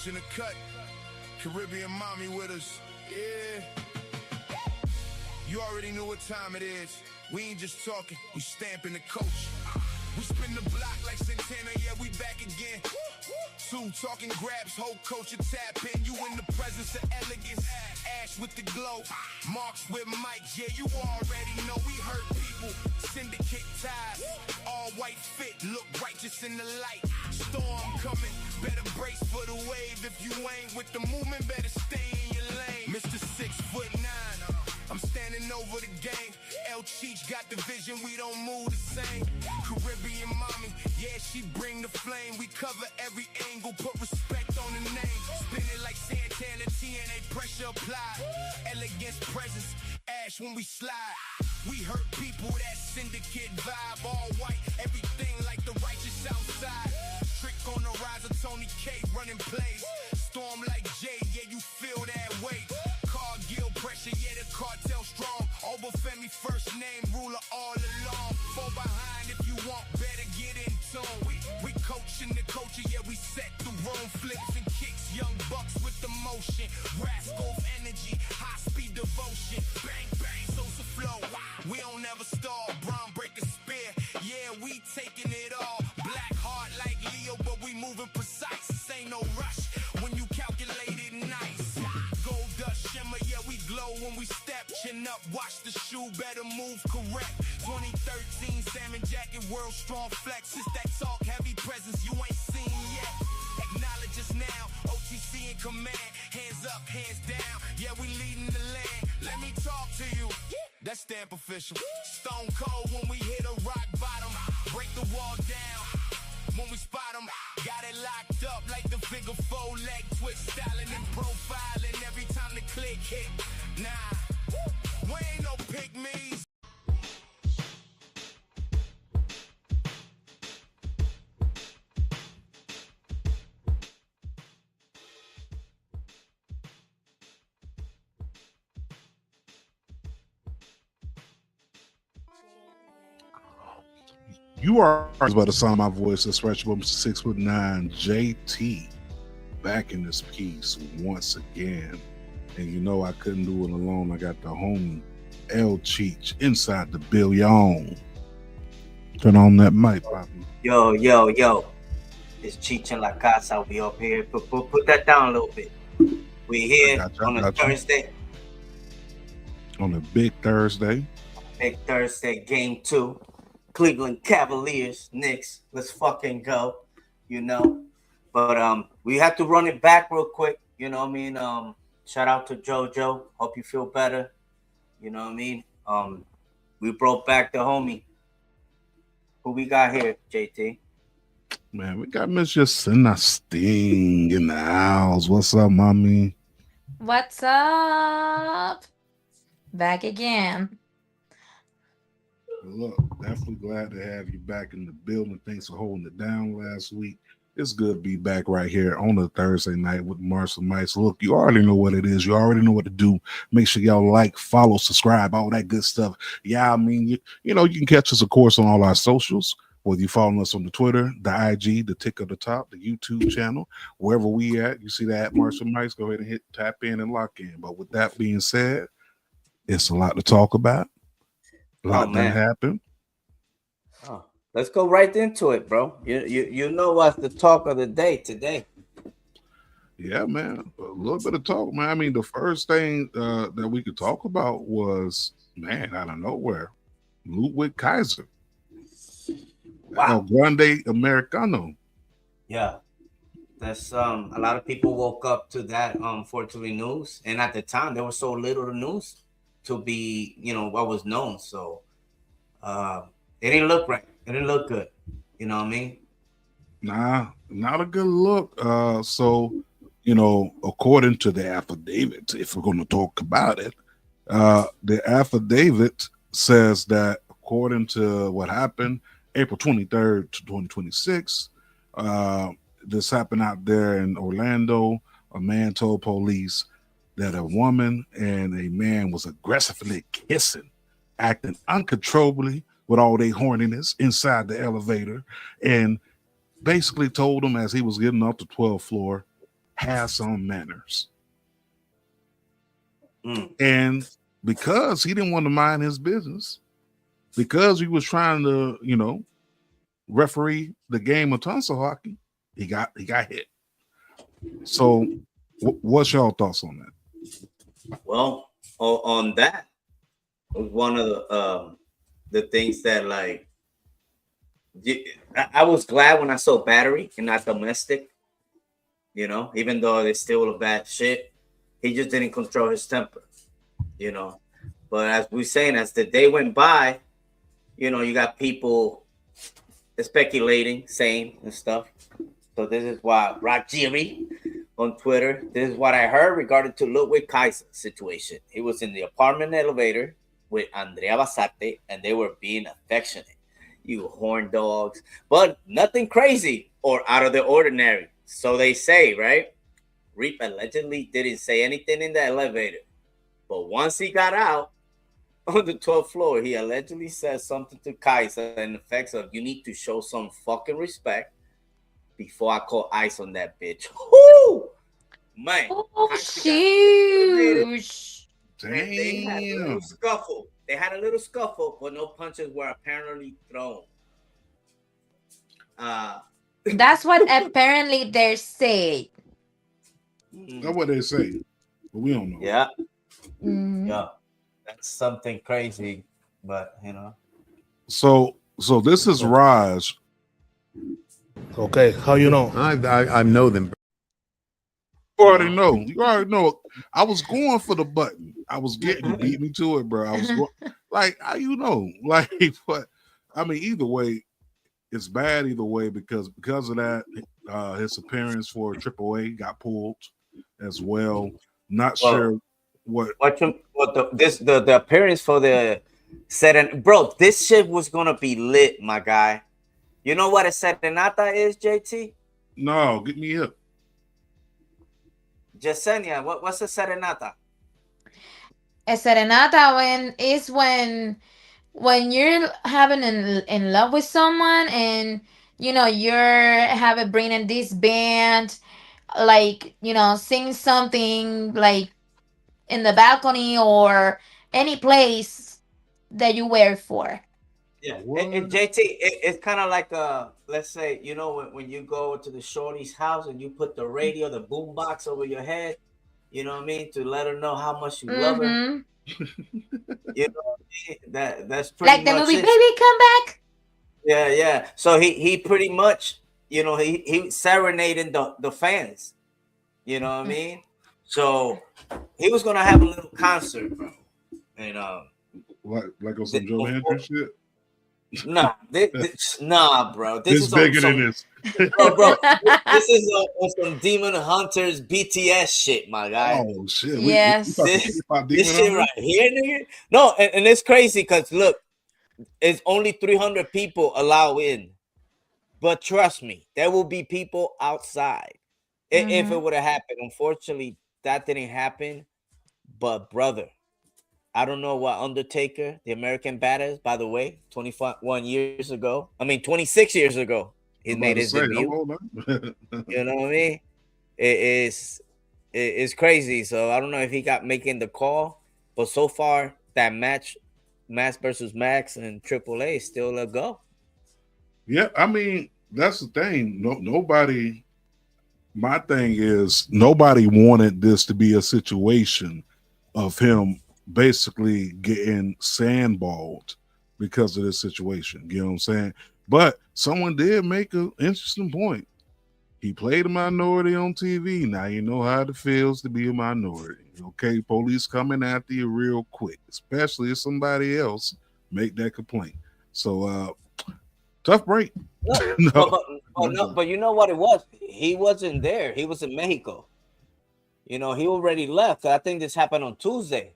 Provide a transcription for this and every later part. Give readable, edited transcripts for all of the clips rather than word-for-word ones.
coach in the cut. Caribbean mommy with us. Yeah. You already know what time it is. We ain't just talking, we stamping the coach. We spin the block like Santana, yeah, we back again. Two talking grabs, whole coach a tap in. You in the presence of elegance. Ash with the glow, Marks with Mike. Yeah, you already know we hurt people. Syndicate ties, all white fit, look righteous in the light. Storm coming, better brace for the wave. If you ain't with the movement, better stay in your lane. Mr. 6'9", I'm standing over the game. El Cheech got the vision, we don't move the same. Caribbean mommy, yeah, she bring the flame. We cover every angle, put respect on the name. Spin it like Santana, TNA pressure applied. Elegance presence, Ash when we slide. We hurt people, that syndicate vibe. All white, everything like the righteous outside. Trick on the rise of Tony K, running plays. Storm like Jay, yeah, you feel that weight. Cargill pressure, yeah, the cartel strong. Over Femi, first name, ruler all along. Fall behind if you want, better get in tune. We coaching the culture, yeah, we set the room. Flips and kicks, young bucks with the motion. Rascal energy, high speed devotion. Bang, bang, Sosa flow. We don't ever stall, Brown break a spear. Yeah, we taking it all. Black heart like Leo, but we moving precise. This ain't no rush when you calculate it nice. Gold dust shimmer, yeah, we glow when we step. Chin up, watch the shoe, better move correct. 2013 salmon jacket, world strong flex. It's that talk, heavy presence you ain't seen yet. Acknowledge us now, OTC in command. Hands up, hands down, yeah, we leading the land. Let me talk to you, that's stamp official. Stone cold when we hit a rock bottom. Break the wall down when we spot them. Got it locked up like the figure 4 leg twist. Styling and profiling every time the click hit. Nah, we ain't no pygmies. You are by the sound of my voice. That's right, Mr. 6'9" JT back in this piece once again. And you know I couldn't do it alone. I got the homie El Cheech inside the billion. Turn on that mic, Poppy. Yo. It's Cheech in La Casa. We up here. Put that down a little bit. We here on a Thursday. On a big Thursday. Big Thursday, game 2. Cleveland Cavaliers, Knicks. Let's fucking go. You know. But we have to run it back real quick. You know what I mean? Shout out to JoJo. Hope you feel better. You know what I mean? We brought back the homie. Who we got here, JT? Man, we got Miss Jacinta Sting in the house. What's up, mommy? What's up? Back again. Look, definitely glad to have you back in the building. Thanks for holding it down last week. It's good to be back right here on a Thursday night with Marshall Mice. Look, you already know what it is. You already know what to do. Make sure y'all like, follow, subscribe, all that good stuff. Yeah, I mean, you know, you can catch us, of course, on all our socials. Whether you following us on the Twitter, the IG, the tick at the top, the YouTube channel, wherever we at, you see that Marshall Mice, go ahead and tap in and lock in. But with that being said, it's a lot to talk about. A lot done happened. Oh, let's go right into it, bro. You know what's the talk of the day today? Yeah, man. A little bit of talk, man. I mean, the first thing that we could talk about was, man, out of nowhere, Ludwig Kaiser. Wow. El Grande Americano. Yeah. That's a lot of people woke up to that unfortunately news. And at the time there was so little news to be, you know, what was known. So it didn't look right. It didn't look good. You know what I mean? Nah, not a good look. So, you know, according to the affidavit, if we're going to talk about it, the affidavit says that according to what happened April 23rd to 2026, this happened out there in Orlando. A man told police that a woman and a man was aggressively kissing, acting uncontrollably with all their horniness inside the elevator, and basically told him as he was getting off the 12th floor have some manners. Mm. And because he didn't want to mind his business, because he was trying to, referee the game of tonsil hockey, he got hit. So, what's y'all thoughts on that? Well, on that was one of the things that like I was glad when I saw battery and not domestic. Even though it's still a bad shit, he just didn't control his temper. But as we're saying, as the day went by, you got people speculating, saying and stuff. So this is why Rajiri on Twitter, this is what I heard regarding to Ludwig Kaiser's situation. He was in the apartment elevator with Andrea Basarte, and they were being affectionate. You horn dogs, but nothing crazy or out of the ordinary. So they say, right? Reap allegedly didn't say anything in the elevator. But once he got out on the 12th floor, he allegedly said something to Kaiser in the effects of, you need to show some fucking respect before I call ice on that bitch. Woo! Man. Oh, sheesh. Damn. They had a little scuffle. But no punches were apparently thrown. That's what apparently they say. That's what they say, but we don't know. Yeah. Mhm. Yeah. That's something crazy, but So this is Raj. Okay, how you know? I know them. You already know. I was going for the button. I was getting you beat me to it, bro. I was like, how you know? Like, but I mean, either way, it's bad either way because of that, his appearance for AAA got pulled as well. Not sure the appearance for the set, bro. This shit was gonna be lit, my guy. You know what a serenata is, JT? No, get me up. Yesenia, what's a serenata? A serenata when you're having in love with someone, and you're having bringing this band, like sing something like in the balcony or any place that you wear for. Yeah, JT, it's kind of like let's say when you go to the shorty's house and you put the radio, the boom box over your head, you know what I mean, to let her know how much you love her. Mm-hmm. You know what I mean? That's pretty Like the much movie it. Baby Come Back. Yeah. So he pretty much, he serenading the fans. You know what I mean? So he was gonna have a little concert, bro. And like on some Joe Hendrix shit. Nah, nah, bro. This is bigger than this. Bro. This is on some Demon Hunters BTS shit, my guy. Oh shit! Yes. This shit right here, nigga. No, and it's crazy because look, it's only 300 people allowed in, but trust me, there will be people outside if it would have happened. Unfortunately, that didn't happen. But brother, I don't know what Undertaker, the American Badass, by the way, 26 years ago, he made his debut. You know what I mean? It's crazy. So I don't know if he got making the call, but so far that match, Max versus Max and AAA, is still a go. Yeah, I mean that's the thing. Nobody. My thing is nobody wanted this to be a situation of him basically getting sandballed because of this situation. You know what I'm saying? But someone did make an interesting point. He played a minority on TV. Now you know how it feels to be a minority. Okay, police coming after you real quick, especially if somebody else make that complaint. So tough break. But you know what it was? He wasn't there. He was in Mexico. He already left. I think this happened on Tuesday.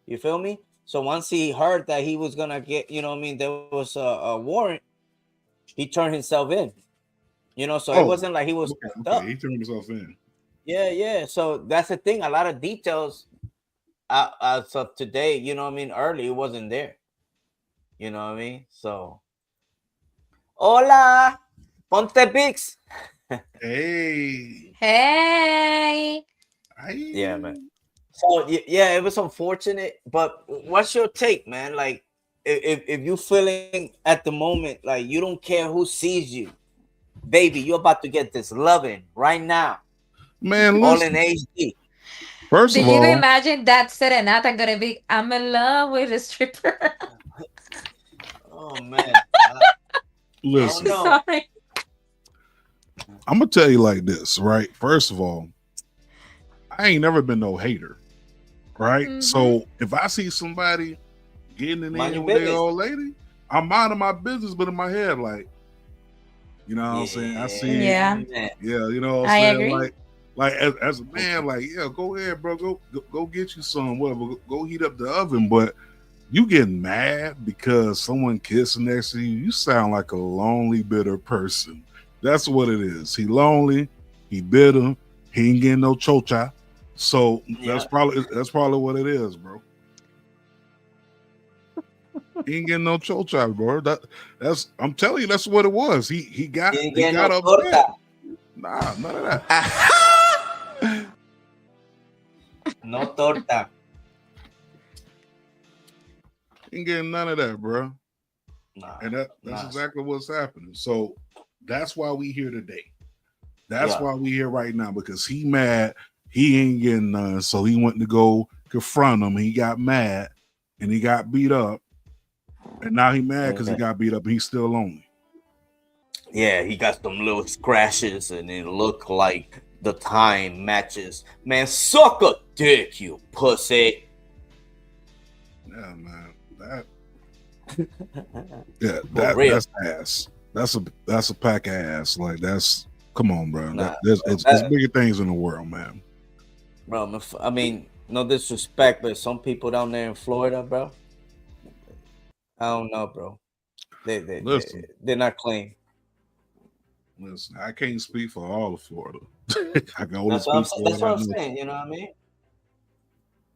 You feel me? So once he heard that he was gonna get, there was a warrant, he turned himself in. So it wasn't like he was up. He turned himself in. Yeah. So that's the thing. A lot of details as of today, early, it wasn't there. You know what I mean? So hola, Ponte Bix. Hey. Hey. Yeah, man. So yeah, it was unfortunate. But what's your take, man? Like, if you feeling at the moment like you don't care who sees you, baby, you're about to get this loving right now, Man, all in listen. HD. First of Did you all, imagine that serenata gonna be I'm in love with a stripper? Oh man, I don't listen. know. Sorry. I'm gonna tell you like this, right? First of all, I ain't never been no hater, right? Mm-hmm. So if I see somebody getting it Mind in your with their business. old lady, I'm minding my business, but in my head, like, you know what I'm saying? I see it. Yeah, Man. Yeah, you know what I'm I saying? agree. Like as a man, like, yeah, go ahead, bro. Go get you some, whatever. Go heat up the oven. But you getting mad because someone kissing next to you, you sound like a lonely, bitter person. That's what it is. He lonely, he bitter, he ain't getting no chocha. So Yeah. that's probably what it is, bro. He ain't getting no chocha, bro. That's I'm telling you, that's what it was. He You got ain't he getting got no upset. torta. Nah, none of that. No torta. Ain't getting none of that, bro. Nah, And that's nah. exactly what's happening. So that's why we here today. That's Yeah. why we here right now, because he mad, he ain't getting none. So he went to go confront him. He got mad and he got beat up. And now he mad because he got beat up and he's still lonely. Yeah, he got some little scratches and it looked like the time matches. Man, suck a dick, you pussy. Yeah, man. For real. That's ass. That's a pack of ass. Like that's come on, bro. Nah, It's bigger things in the world, man. bro, I mean, no disrespect, but some people down there in Florida, bro, I don't know, bro. Listen, They're not clean. listen. I can't speak for all of Florida. I can only That's what I'm speak saying. for That's what what I I'm know. saying. You know what I mean?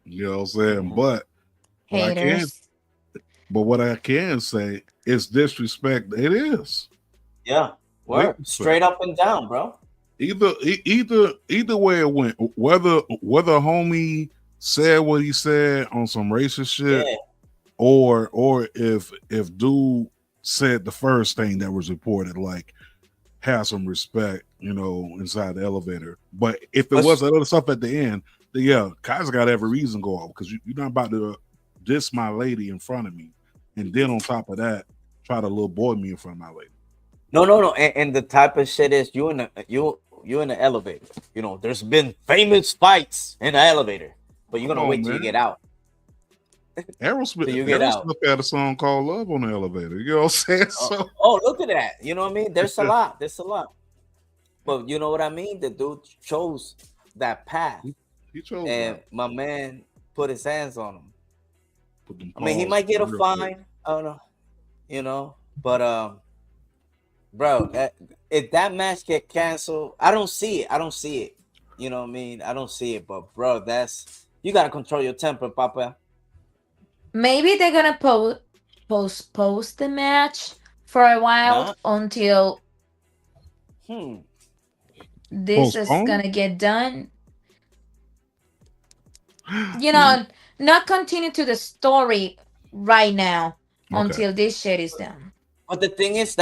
You know what I'm saying? Mhm. Haters. But what I can say is disrespect. It is Yeah. big Word. respect. Straight up and down, bro. Either way it went. Whether homie said what he said on some racist shit, Yeah. or if dude said the first thing that was reported, like have some respect, inside the elevator. But if it was What's that other stuff at the end, then yeah, Kaiser got every reason to go off because you're not about to diss my lady in front of me, and then on top of that, try to little boy me in front of my lady. no. And the type of shit is you in the elevator. You know, there's been famous fights in the elevator, but you're Come gonna on, wait till you get man. out. Till Aerosmith, you get out. Aerosmith had a song called "Love" on the elevator. You know what I'm saying? Oh, So oh, look at that. You know what I mean? There's a lot. There's a lot. But you know what I mean? The dude chose that path, he chose and that. my man put his hands on him. Put them I mean, he paws might get a real quick. fine. I don't know. But bro, if that match get canceled, I don't see it. I don't see it. You know what I mean? I don't see it. But bro, that's you gotta control your temper, Papa. Maybe they're gonna postpone the match for a while Nah. until Hmm. this is Postpone. gonna get done. You know, not continue to the story right now Okay. until this shit is done. But the thing is,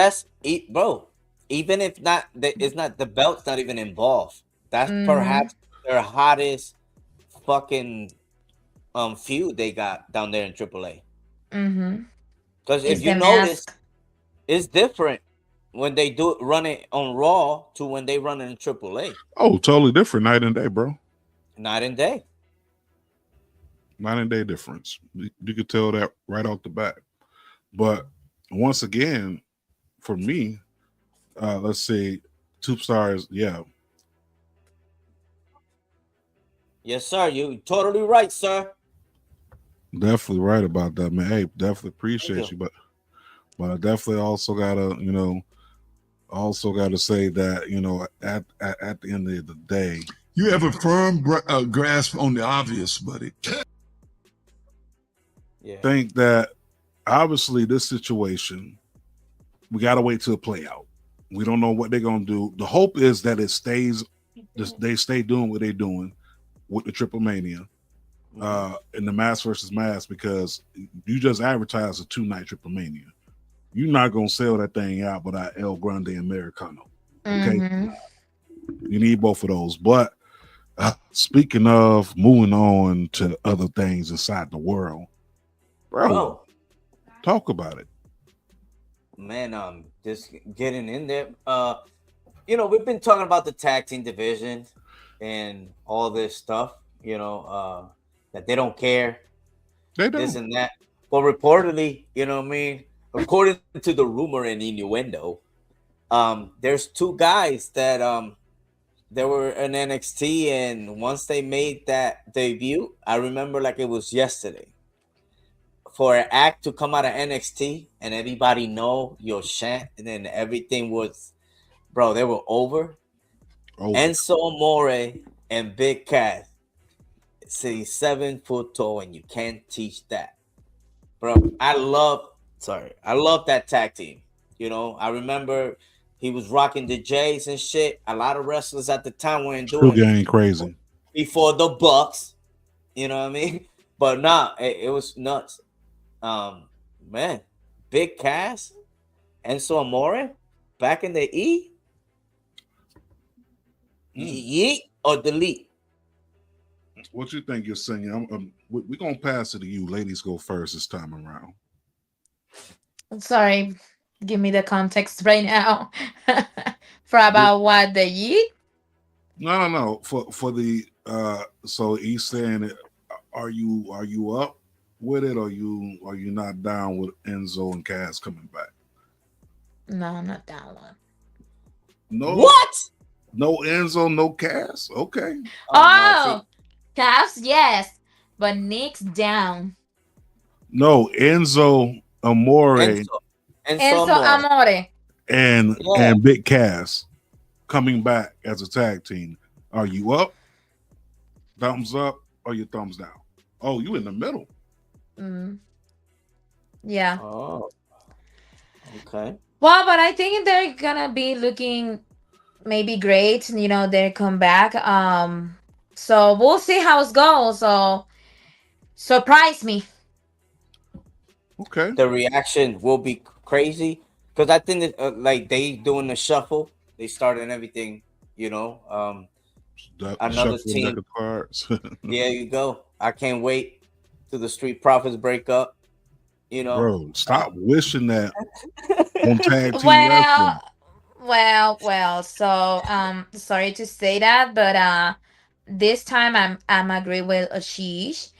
bro. Even if not, it's not the belt's not even involved. That's Mm-hmm. perhaps their hottest fucking feud they got down there in AAA. Mm-hmm. Because if It's you the notice, mask. it's different when they run it on Raw to when they run it in AAA. Oh, totally different night and day, bro. Night and day. Night and day difference. You could tell that right off the bat. But once again, for me, let's say two stars. Yeah, Yes, sir. You totally right, sir. definitely right about that, man. Hey, definitely Thank appreciate you. you, but I definitely also gotta, say that, at the end of the day, You have a firm grasp on the obvious, buddy. Yeah. think that obviously this situation we gotta wait till it play out. We don't know what they're gonna do. The hope is that it stays. They stay doing what they're doing with the Triple Mania, in the mass versus mass, because you just advertised a 2-night Triple Mania. You're not gonna sell that thing out without El Grande and Americano. Okay, you need both of those. But speaking of moving on to other things inside the world, bro, talk about it. Man, just getting in there. We've been talking about the tag team division and all this stuff, that they don't care, They this don't. and that. But reportedly, according to the rumor and innuendo, there's two guys that they were in NXT, and once they made that debut, I remember like it was yesterday. For an act to come out of NXT and everybody know your chant, and then everything was, bro, they were over. Enzo Amore and Big Cass. Say 7 foot tall, and you can't teach that, bro. I love that tag team. I remember he was rocking the J's and shit. A lot of wrestlers at the time weren't doing it. Ain't crazy before the Bucks. You know what I mean? But nah, it was nuts. Man, Big Cass, Enzo Amore, back in the E. Yeet or delete? What you think you're singing? We're gonna pass it to you. Ladies go first this time around. Sorry, give me the context right now. For about what, the yeet? No. For the so he's saying it. Are you up with it, or you not down with Enzo and Cass coming back? No, I'm not down one. No. What? No Enzo, no Cass. Okay. Oh, Cass, yes, but Nick's down. No, Enzo Amore. Enzo Amore. And Big Cass coming back as a tag team. Are you up? Thumbs up or your thumbs down? Oh, you in the middle. Yeah. Oh. Okay. Well, but I think they're gonna be looking maybe great. They come back. So we'll see how it goes. So surprise me. Okay. The reaction will be crazy because I think that, like they doing the shuffle. They started everything. Another team. Cards. There you go. I can't wait till the Street Profits break up. Bro, stop wishing that on tag team wrestling. Well. So sorry to say that, but this time I'm agree with Ashish,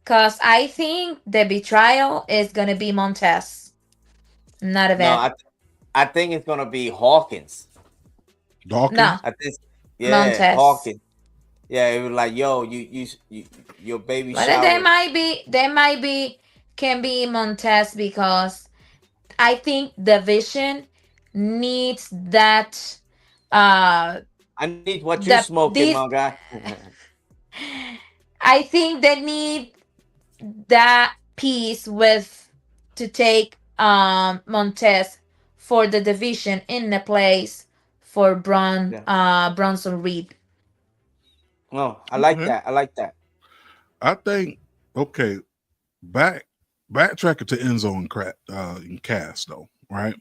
because I think the betrayal is gonna be Montez, not a No, I think it's gonna be Hawkins. Dawkins? No, I think Montez. Hawkins. Yeah, it was like, yo, you your baby But shower. they might be can be Montez, because I think the Vision needs that. I need what you smoking, my guy. I think they need that piece to take Montez for the division in the place for Bronson Reed. No, I like that. I like that. I think backtracking to Enzo and Cass though, right?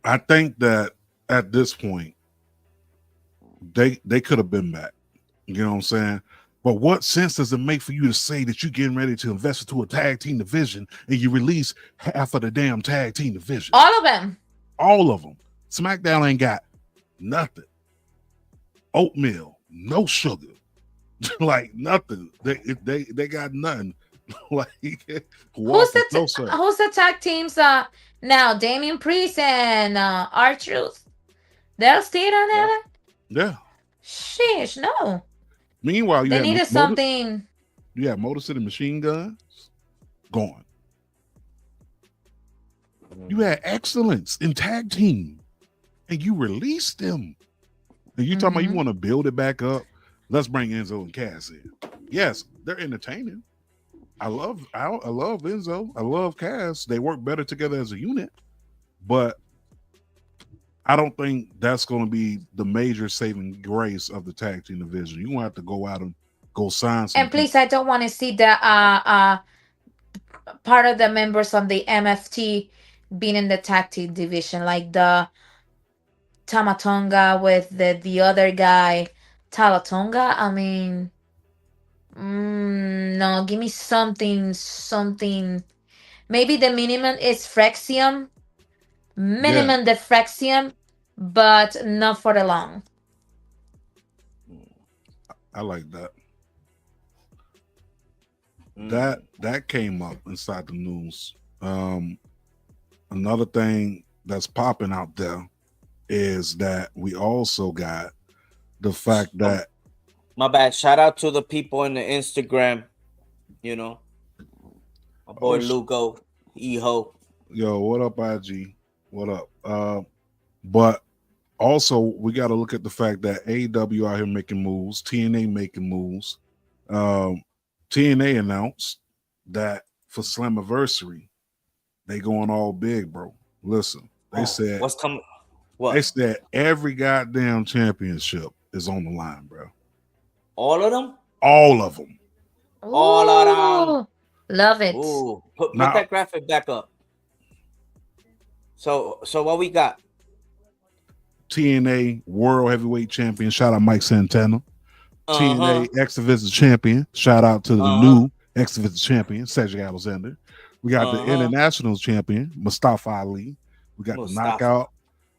I think that at this point they could have been back. You know what I'm saying? But what sense does it make for you to say that you're getting ready to invest into a tag team division and you release half of the damn tag team division? All of them. All of them. SmackDown ain't got nothing. Oatmeal, no sugar, like nothing. They got nothing. Like who's the tag teams now? Damian Priest and R-Truth. They'll stay on there. Yeah. Sheesh, no. Meanwhile, they needed something. Yeah, Motor City Machine Guns gone. You had excellence in tag team, and you released them. And you talking about you want to build it back up? Let's bring Enzo and Cass in. Yes, they're entertaining. I love Enzo. I love Cass. They work better together as a unit. But I don't think that's going to be the major saving grace of the tag team division. You want to have to go out and go sign some And people. please, I don't want to see the part of the members of the MFT being in the tag team division, like the Tamatonga with the other guy, Talatonga. I mean, no, give me something. Maybe the minimum is Frexium, Yeah, minimum the Frexium, but not for the long. I like that. Mm. That came up inside the news. Another thing that's popping out there is that we also got the fact Um, that my bad. Shout out to the people in the Instagram. You know, my boy oh Lugo, Eho. yo, what up, IG? What up? But also we got to look at the fact that AEW out here making moves, TNA making moves. Um, TNA announced that for Slammiversary, they going all big, bro. Listen, Oh, what's coming? they What? said every goddamn championship is on the line, bro. All of them? All of them. All of them. Ooh, love it. Ooh, put Now that graphic back up. So what we got? TNA World Heavyweight Champion, shout out Mike Santana. Uh huh. TNA X Division Champion, shout out to the Uh huh. new X Division Champion, Cedric Alexander. We got the Uh huh. International Champion, Mustafa Ali. We got the Mustafa.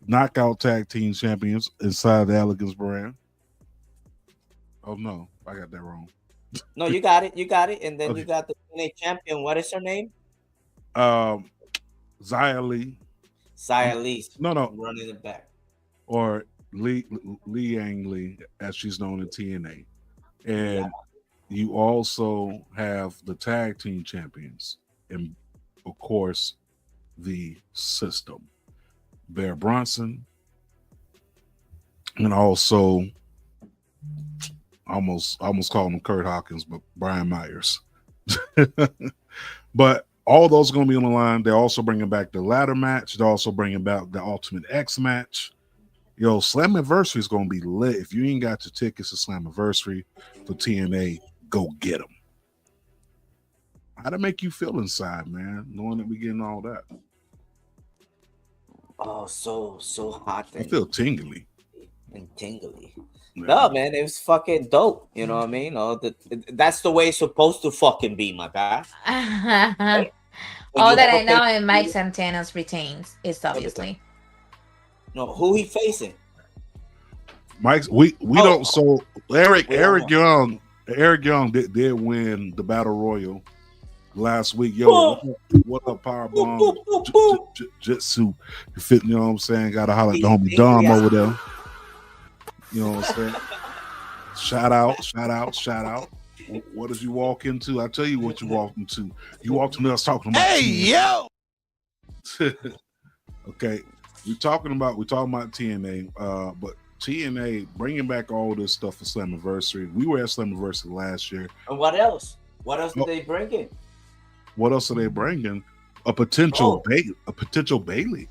Knockout Tag Team Champions inside the Elegance brand. Oh no, I got that wrong. No, you got it. You got it. And then you Okay. got the TNA champion. What is her name? Um, Zia Lee. Saya Lee. No, no, I'm running it back. or Lee Yang Lee, as she's known in TNA. Yeah. And you also have the tag team champions, and of course, the system. Bear Bronson, and also almost called him Kurt Hawkins, but Brian Myers. But all those are going to be on the line. They're also bringing back the ladder match. They're also bringing back the Ultimate X match. Yo, Slammiversary is going to be lit. If you ain't got your tickets to Slammiversary for TNA, go get them. How'd it make you feel inside, man, knowing that we getting all that? Oh, so hot I and, feel tingly. and tingly. Yeah. No, man, it was fucking dope. You know what I mean? That's the way it's supposed to fucking be, my guy. Right? When All you that have I a know pay- in Mike Santana's retains is obviously. No, who he facing? Mike's we Oh, don't so Eric we don't know. Young did win the battle royal last week. Yo, what up, Boop, Powerbomb boop, boop, boop. Jitsu? You fit, you know what I'm saying? Gotta holler at the homie Yeah. Dom over there. You know what I'm saying? Shout out. What did you walk into? I tell you what you walked into. You walked into us talking about TNA. Okay, we're talking about TNA, but TNA bringing back all this stuff for Slammiversary. We were at Slammiversary last year. And what else? What else did they bring in? What else are they bringing? A potential Oh. Bailey.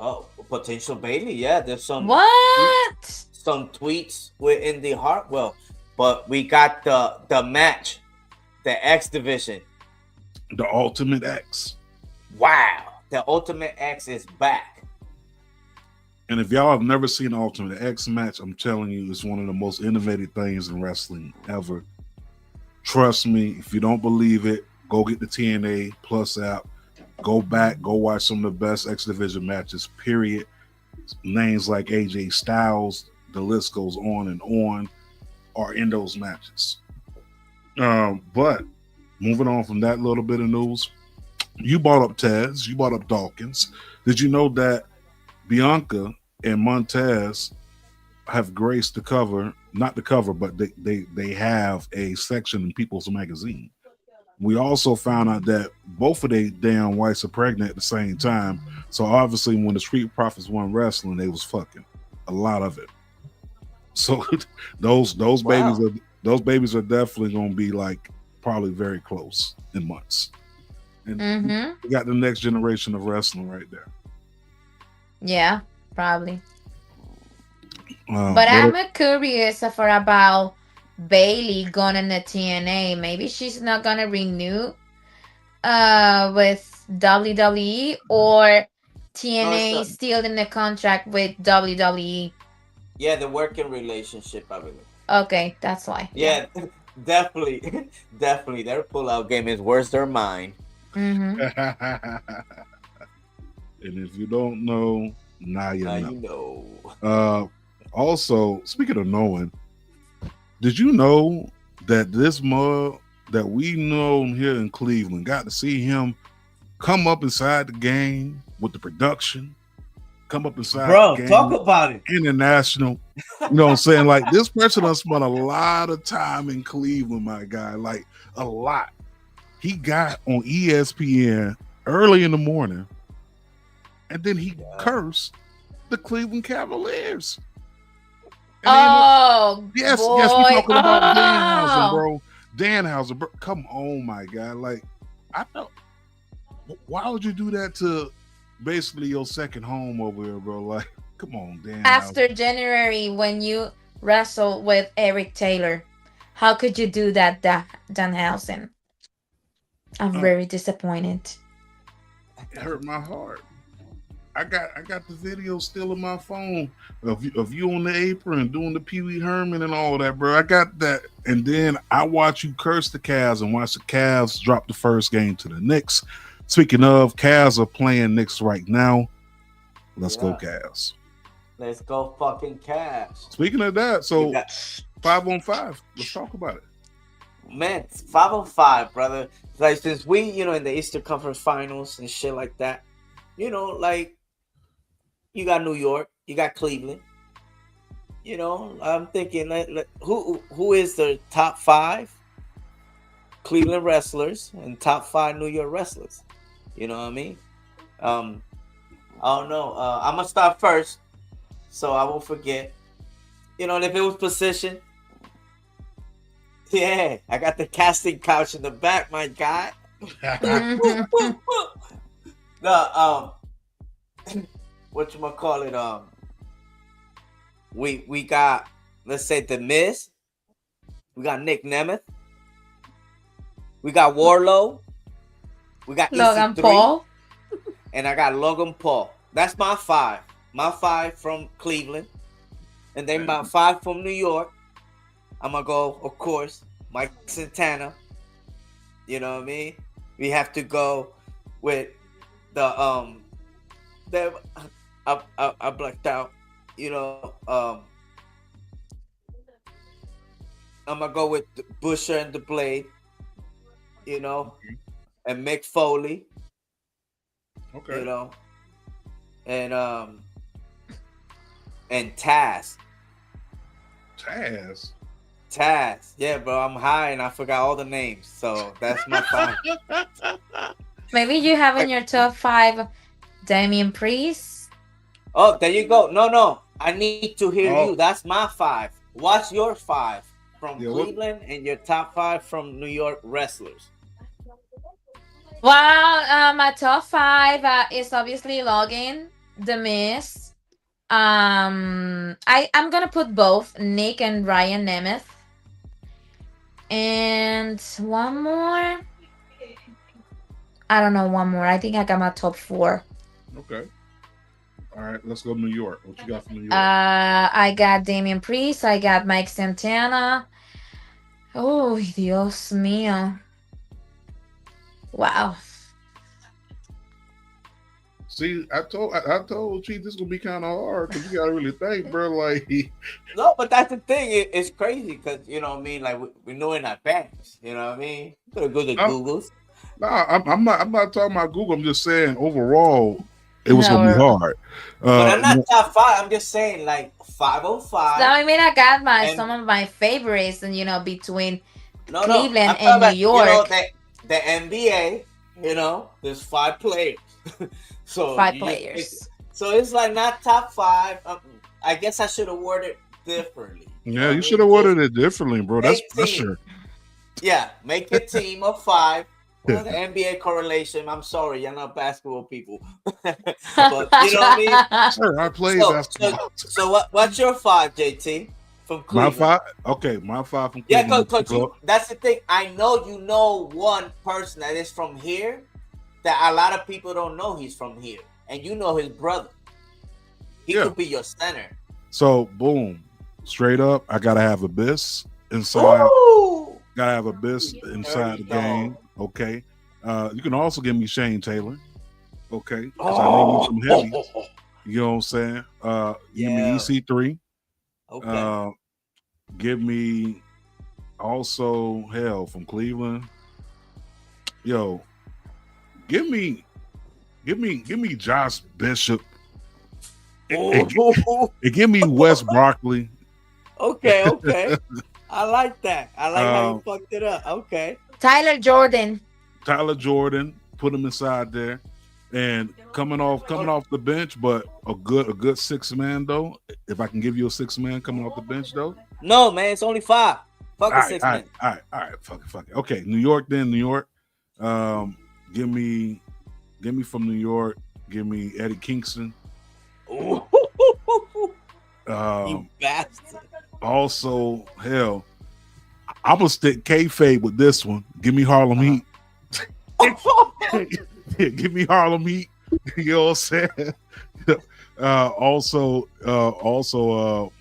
Oh, potential Bailey. Yeah, there's What? some tweets with Indy Hartwell, but we got the match, the X division. The Ultimate X. Wow, the Ultimate X is back. And if y'all have never seen an Ultimate X match, I'm telling you, it's one of the most innovative things in wrestling ever. Trust me, if you don't believe it, go get the TNA Plus app. Go back, go watch some of the best X Division matches, period. Names like AJ Styles, the list goes on, are in those matches. But moving on from that little bit of news, you brought up Taz, you brought up Dawkins. Did you know that Bianca and Montez have graced the cover, not the cover, but they have a section in People's Magazine. We also found out that both of they damn whites are pregnant at the same time. So obviously when the Street Profits won wrestling, they was fucking a lot of it. So those babies are definitely gonna be like probably very close in months. And we got the next generation of wrestling right there. Yeah. probably. Uh, But what I'm curious for about Bailey going in the TNA. Maybe she's not gonna renew with WWE, or No, it's TNA not. still in the contract with WWE. Yeah, the working relationship, I believe. Okay, that's why. Yeah. Yeah, definitely, definitely. Their pullout game is worse than mine. Mm-hmm. And if you don't know, now you Now know. you know. Also, speaking of knowing, did you know that this mug that we know here in Cleveland got to see him come up inside the game with the production, come up inside Bro, the game, talk about it. international. You know what I'm saying? Like, this person done spent a lot of time in Cleveland, my guy. Like, a lot. He got on ESPN early in the morning, and then he cursed the Cleveland Cavaliers. And Oh, yes, boy. yes, we're talking about Danhausen, Oh. bro. Danhausen, bro. Come on, my guy. Like, I know. Why would you do that to basically your second home over here, bro? Like, come on, Danhausen. After January, when you wrestled with Eric Taylor, how could you do that, Danhausen? I'm very disappointed. It hurt my heart. I got the video still in my phone of you on the apron doing the Pee Wee Herman and all that, bro. I got that, and then I watch you curse the Cavs and watch the Cavs drop the first game to the Knicks. Speaking of, Cavs are playing Knicks right now. Let's go Cavs. Let's go fucking Cavs. Speaking of that, so 5-on-5. Let's talk about it. Man, 5-on-5, brother. Like, since we, in the Eastern Conference Finals and shit like that, like, you got New York, you got Cleveland. I'm thinking, who is the top 5 Cleveland wrestlers and top 5 New York wrestlers? You know what I mean? I don't know. I'm gonna start first, so I won't forget. And if it was position, yeah, I got the casting couch in the back, my guy. Whatchamacallit, we got, let's say, The Miz. We got Nick Nemeth. We got Warlow. We got Logan EC3, Paul. and I got Logan Paul. That's my 5. My 5 from Cleveland. And then my 5 from New York. I'm going to go, of course, Mike Santana. You know what I mean? We have to go with I blacked out. I'm going to go with the Busher and the Blade. And Mick Foley. Okay. And Taz. Taz. Yeah, bro, I'm high and I forgot all the names. So that's my 5. Maybe you have in your top 5 Damian Priest. Oh, there you go. No. I need to hear you. That's my 5. What's your 5 from Cleveland and your top 5 from New York wrestlers? Well, my top 5 is obviously Logan, The Miz. I'm gonna put both Nick and Ryan Nemeth, and one more. I don't know, one more. I think I got my top 4. Okay. All right, let's go to New York. What you got from New York? I got Damian Priest. I got Mike Santana. Oh, Dios mío. Wow. See, I told Chief this is gonna be kind of hard because you gotta really think, bro. Like, no, but that's the thing. It's crazy because what I mean. Like we know in advance. You know what I mean? You gotta go to Google's. Nah, I'm not talking about Google. I'm just saying overall, it was gonna be hard. But I'm not top 5. I'm just saying like 5-on-5. So I mean, I got some of my favorites, and between Cleveland and New York. The NBA. There's 5 players. So 5 players. So it's like not top 5. I guess I should have worded it differently. Yeah, you should have worded it differently, bro. That's pressure. Yeah, make a team of 5 Well, the NBA correlation. I'm sorry, you're not basketball people, but you know what I mean. Sure, I played So, basketball. what's your 5, JT, from My Cleveland? 5. Okay, my 5 from Yeah, Cleveland. that's the thing. I know you know one person that is from here that a lot of people don't know he's from here, and you know his brother. He could be your center. So boom, straight up, I gotta have Abyss inside. Ooh. Gotta have Abyss inside the game. Okay. You can also give me Shane Taylor. Okay. Because I need some heavies. You know what I'm saying? Give me EC3. Okay. Give me also hell from Cleveland. Yo, give me Josh Bishop. And give me Wes Broccoli. Okay. I like that. I like how you fucked it up. Okay. Tyler Jordan, put him inside there. And coming off the bench, but a good 6-man though. If I can give you a 6-man coming off the bench though. No, man, it's only 5. Fuck a 6-man. All right. Fuck it. Okay, New York. Give me from New York. Give me Eddie Kingston. You bastard. Also, hell, I'm gonna stick kayfabe with this one. Give me Harlem Heat. Give me Harlem Heat. You know what I'm saying? Also,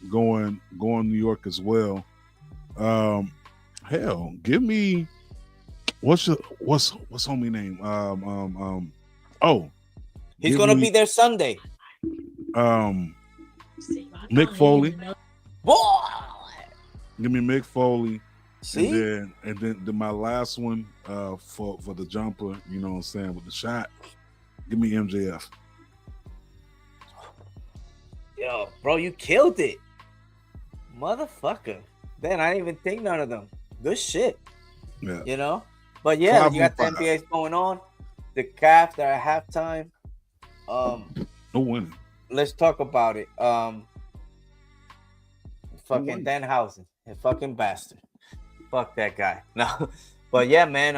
going New York as well. Hell, give me what's homie name? He's gonna be there Sunday. Mick Foley. Boy. Give me Mick Foley. See? And then my last one for the jumper, you know what I'm saying, with the shot, give me MJF. Yo, bro, you killed it. Motherfucker. Then I didn't even think none of them. Good shit. Yeah. You know? But yeah, you got the NBA going on. The Cavs, they're at halftime. No winning. Let's talk about it. Fucking Danhausen, a fucking bastard. Fuck that guy. No, but yeah, man.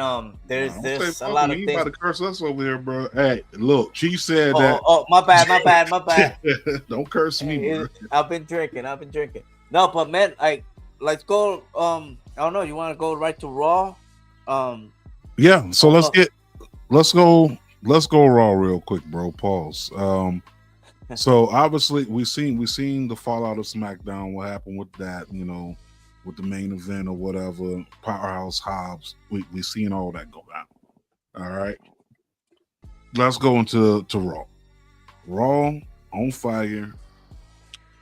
There's a lot of things. You about to curse us over here, bro. Hey, look, Chief said that. Oh, my bad. Don't curse me, bro. I've been drinking. No, but man, let's go. I don't know. You want to go right to Raw? Yeah. So let's go Raw real quick, bro. Pause. So obviously we seen the fallout of SmackDown. What happened with that? You know, with the main event or whatever. Powerhouse Hobbs. We seen all that go down. All right. Let's go into Raw. Raw on fire.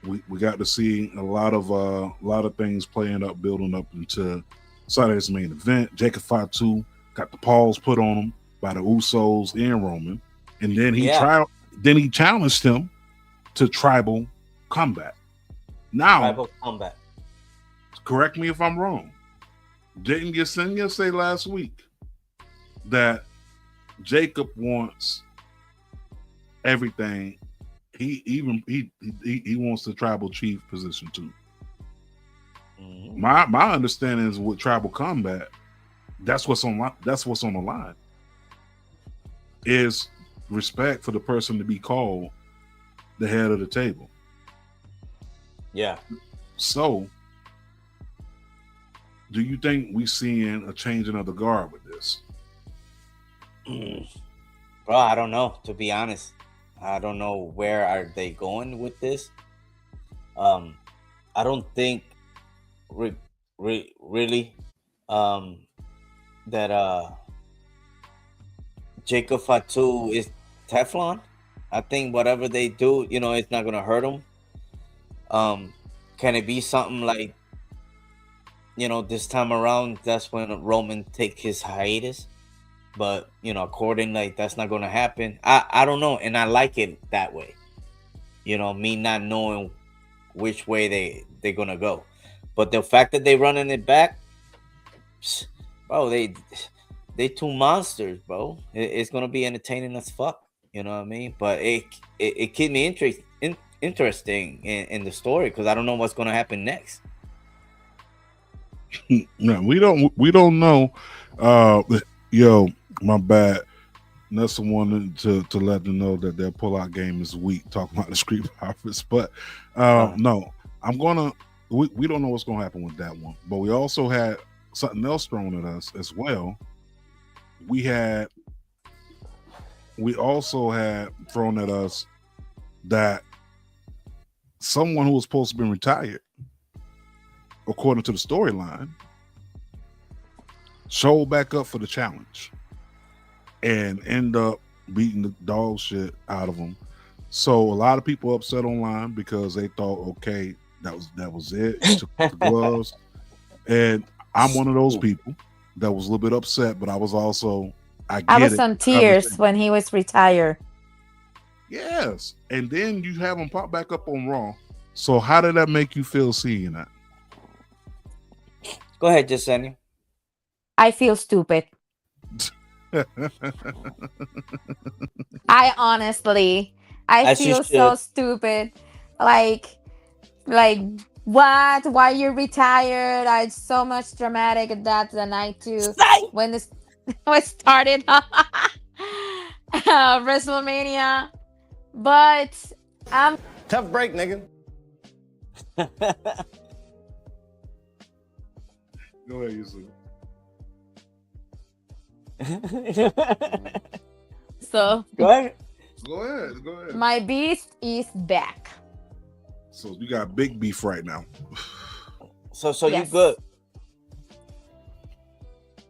We got to see a lot of things building up into Saturday's main event. Jacob Fatu got the paws put on him by the Usos and Roman, and then he challenged him to tribal combat. Now, tribal combat. Correct me if I'm wrong. Didn't Yesenia say last week that Jacob wants everything? He wants the tribal chief position too. Mm-hmm. My understanding is with tribal combat, that's what's on the line. Is respect for the person to be called the head of the table. Yeah. So, do you think we seeing a changing of the guard with this? Bro, I don't know. To be honest, I don't know where are they going with this. I don't think really that Jacob Fatu is Teflon. I think whatever they do, it's not gonna hurt them. Can it be something like, this time around, that's when Roman take his hiatus? But, according, that's not gonna happen. I don't know, and I like it that way. Me not knowing which way they're gonna go. But the fact that they running it back, bro, they two monsters, bro. It's gonna be entertaining as fuck. You know what I mean? But it keeps me interesting in the story because I don't know what's gonna happen next. No, we don't know. My bad. That's wanted to let them know that their pullout game is weak. Talking about the Street Profits, but no, I'm gonna. We don't know what's gonna happen with that one. But we also had something else thrown at us as well. We also had thrown at us that someone who was supposed to be retired, according to the storyline, showed back up for the challenge and end up beating the dog shit out of them. So a lot of people upset online because they thought, okay, that was it. Took the gloves, and I'm one of those people that was a little bit upset, but I was also I I get was it. on tears when he was retired. Yes, and then you have him pop back up on Raw. So how did that make you feel seeing that? Go ahead, Jasenia. I feel stupid. I honestly, I As you feel so should. stupid. Like, like what? Why you're retired? I so much dramatic at that the night too Psych! when this was started WrestleMania. But I'm Tough break, nigga. Go ahead, Yusuf. so Go ahead. Go ahead. my beast is back. So you got big beef right now. So Yes. you good?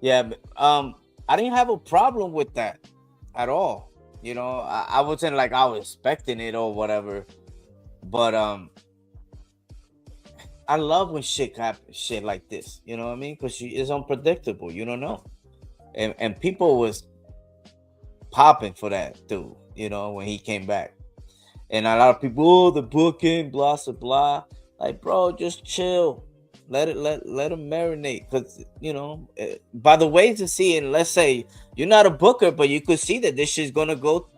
Yeah. I didn't have a problem with that at all. You know, I wasn't like I was expecting it or whatever. But I love when shit happens, shit like this. You know what I mean? Because it's unpredictable. You don't know. And people was popping for that dude. You know, when he came back. And a lot of people, oh, the booking, blah, blah, blah. Like, bro, just chill. Let him marinate. Because, you know, by the ways to see it, let's say you're not a booker, but you could see that this shit's going to go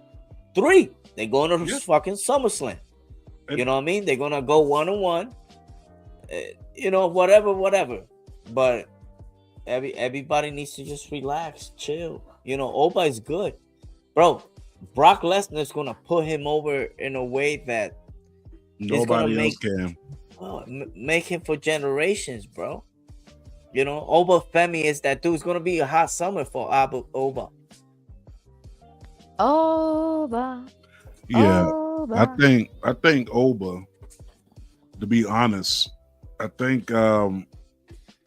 3. They're going to fucking SummerSlam. You know what I mean? They're going to go 1-on-1. You know, whatever. But everybody needs to just relax, chill. You know, Oba is good. Bro, Brock Lesnar is going to put him over in a way that Nobody else can. Make him for generations, bro. You know, Oba Femi is that dude. It's going to be a hot summer for Oba. Oba. Yeah, Oba. I think Oba, to be honest, I think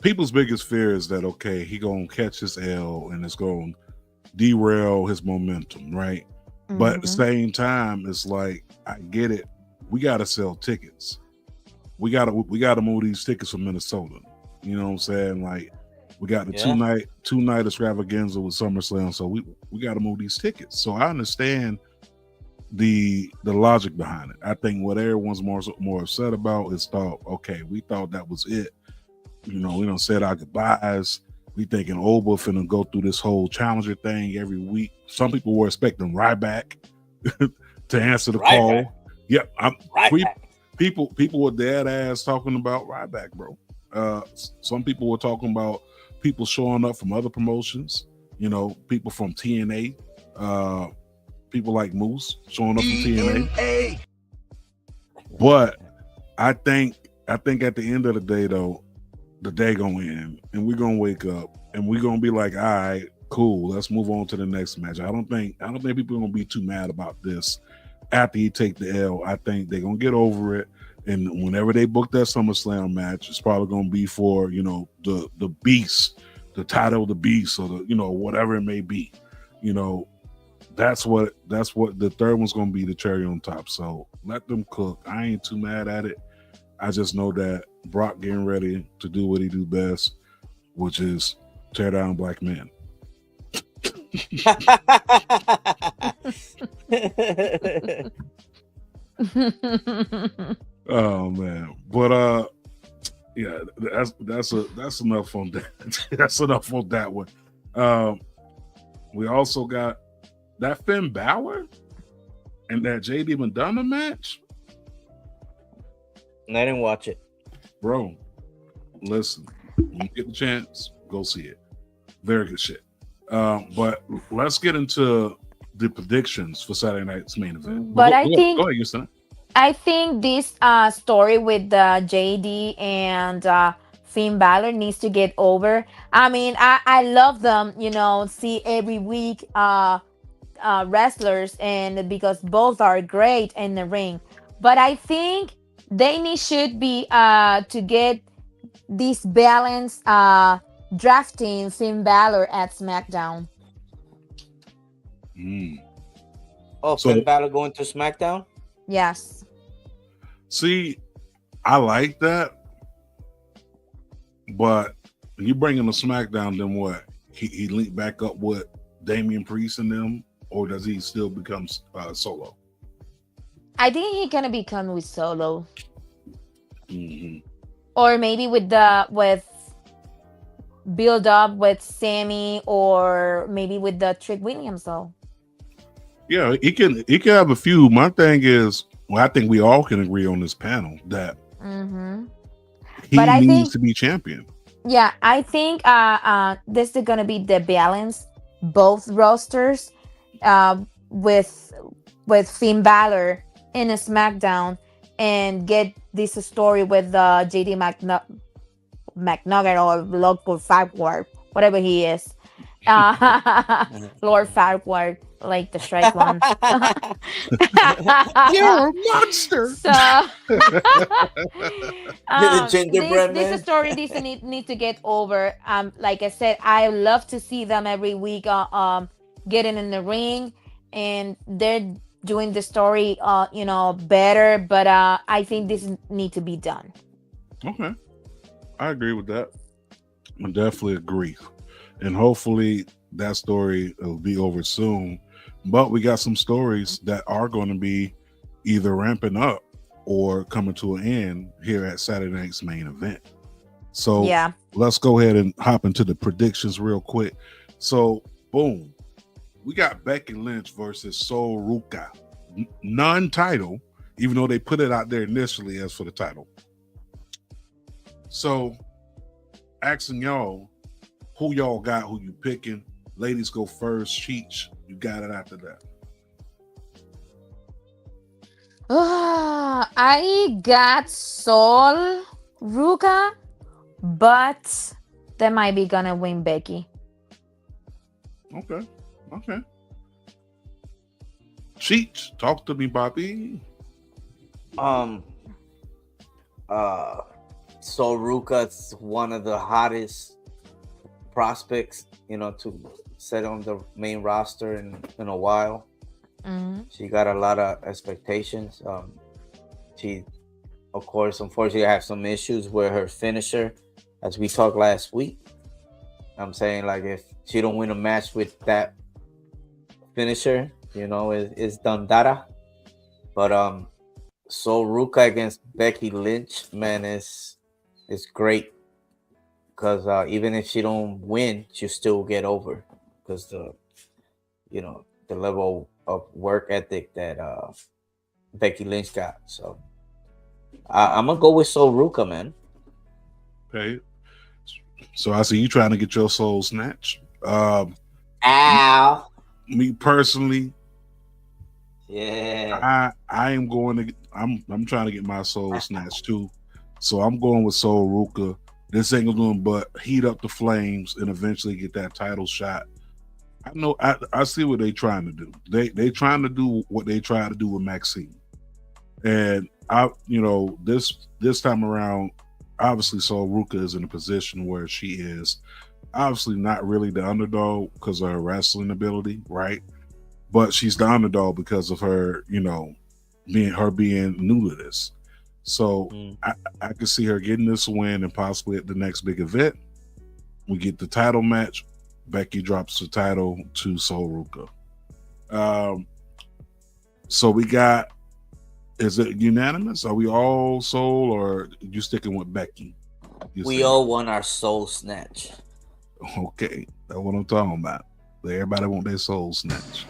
people's biggest fear is that, okay, he gonna catch his L and it's gonna derail his momentum, right? Mm-hmm. But at the same time, it's like, I get it. We gotta sell tickets. We gotta move these tickets from Minnesota. You know what I'm saying? Like, we got the two night extravaganza with SummerSlam, so we gotta move these tickets. So I understand the logic behind it. I think what everyone's more upset about is thought, okay, we thought that was it. You know, we don't said our goodbyes. We thinking Oba finna go through this whole challenger thing every week. Some people were expecting Ryback to answer the call. Yep, people were dead ass talking about Ryback, bro. Some people were talking about people showing up from other promotions. You know, people from TNA. People like Moose showing up from TNA. But I think at the end of the day, though, the day gonna end, and we're gonna wake up, and we're gonna be like, all right, cool, let's move on to the next match. I don't think people are gonna be too mad about this after he take the L. I think they're gonna get over it, and whenever they book that SummerSlam match, it's probably gonna be for, you know, the Beast, the title of the Beast, or the, you know, whatever it may be. You know, that's what the third one's gonna be, the cherry on top. So let them cook. I ain't too mad at it. I just know that Brock getting ready to do what he do best, which is tear down black men. Oh man, but yeah, that's enough on that. That's enough on that one. We also got that Finn Balor and that JD Madonna match. I didn't watch it, bro. Listen, when you get the chance, go see it. Very good shit. But let's get into the predictions for Saturday night's main event. But Go ahead, you son. I think this story with JD and Finn Balor needs to get over. I mean, I love them, see every week wrestlers, and because both are great in the ring. But I think should be to get this balance drafting Finn Balor at SmackDown. Oh, So- Finn Balor going to SmackDown? Yes. See, I like that, but when you bring him to SmackDown, then what? He linked back up with Damian Priest and them, or does he still become solo? I think he gonna become with Solo, Mm-hmm. or maybe with build up with Sammy, or maybe with the Trick Williams though. Yeah, he can have a few. My thing is, well, I think we all can agree on this panel that he But I needs think- to be champion. Yeah, I think this is gonna be the balance, both rosters, with Finn Balor in a SmackDown, and get this story with JD McNugget or local Farquhar, whatever he is, Lord Farquhar, like the Shrek one. You're a monster. So gingerbread man. this story needs to get over. Like I said, I love to see them every week getting in the ring, and they're doing the story better, but I think this need to be done. Okay, I agree with that. I definitely agree, and hopefully that story will be over soon. But we got some stories that are going to be either ramping up or coming to an end here at Saturday night's main event. So Yeah. let's go ahead and hop into the predictions real quick. So boom, we got Becky Lynch versus Sol Ruka, non-title, even though they put it out there initially as for the title. So asking y'all, who y'all got, who you picking? Ladies go first. Cheech, you got it after that. I got Sol Ruka, but that might be gonna win Becky. Okay. Cheech, talk to me, Bobby. So Ruka's one of the hottest prospects, to set on the main roster in a while. She got a lot of expectations. She, of course, unfortunately, have some issues with her finisher, as we talked last week. I'm saying, like, if she don't win a match with that finisher, it's done data. But so Ruka against Becky Lynch, man, is great, because even if she don't win, she'll still get over, because the level of work ethic that Becky Lynch got. So I'm gonna go with Sol Ruka, man. Okay. So I see you trying to get your soul snatched. Ow. Me personally, Yeah. I'm trying to get my soul snatched too. So I'm going with Sol Ruka. This ain't gonna do but heat up the flames and eventually get that title shot. I know I see what they trying to do. They trying to do what they tried to do with Maxine. And this time around, obviously Sol Ruka is in a position where she is obviously not really the underdog because of her wrestling ability, right? But she's the underdog because of her, being new to this. So I could see her getting this win, and possibly at the next big event, we get the title match. Becky drops the title to Sol Ruka. So we got, is it unanimous? Are we all Sol, or you sticking with Becky? We all want our soul snatch. Okay, that's what I'm talking about. Everybody want their soul snatch.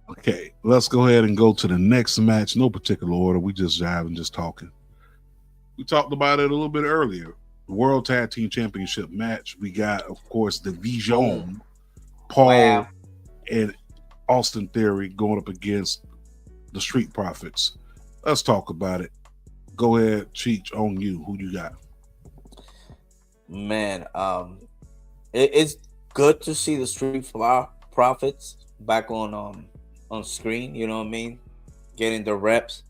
Okay, let's go ahead and go to the next match. No particular order. We just jiving, just talking. We talked about it a little bit earlier. World Tag Team Championship match. We got, of course, the Boom. Vision, Paul Wow. and Austin Theory going up against the Street Profits. Let's talk about it. Go ahead, Cheech, on you. Who you got? Man, it's good to see the Street Profits back on screen. You know what I mean? Getting the reps.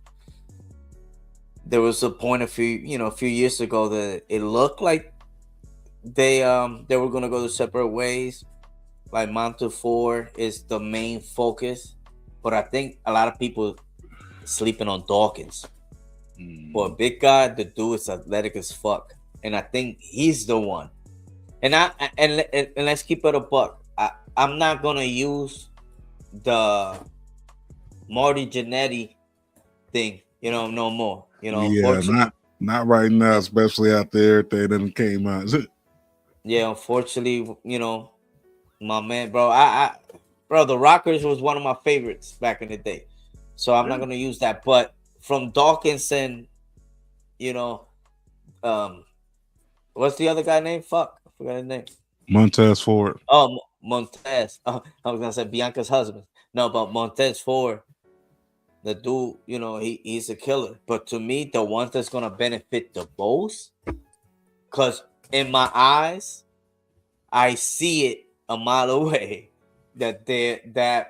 There was a point a few years ago that it looked like they were gonna go the separate ways. Like Montefiore is the main focus, but I think a lot of people sleeping on Dawkins. For a big guy, the dude is athletic as fuck, and I think he's the one. And let's keep it a buck. I'm not gonna use the Marty Jannetty thing, no more. Yeah, unfortunately, not right now, especially after everything that came out. yeah, unfortunately, my man, bro, the Rockers was one of my favorites back in the day, so I'm not gonna use that. But from Dawkins and what's the other guy name? Fuck, I forgot his name. Montez Ford. Oh, Montez. I was gonna say Bianca's husband. No, but Montez Ford, the dude, he's a killer. But to me, the one that's gonna benefit the most, because in my eyes, I see it a mile away that tag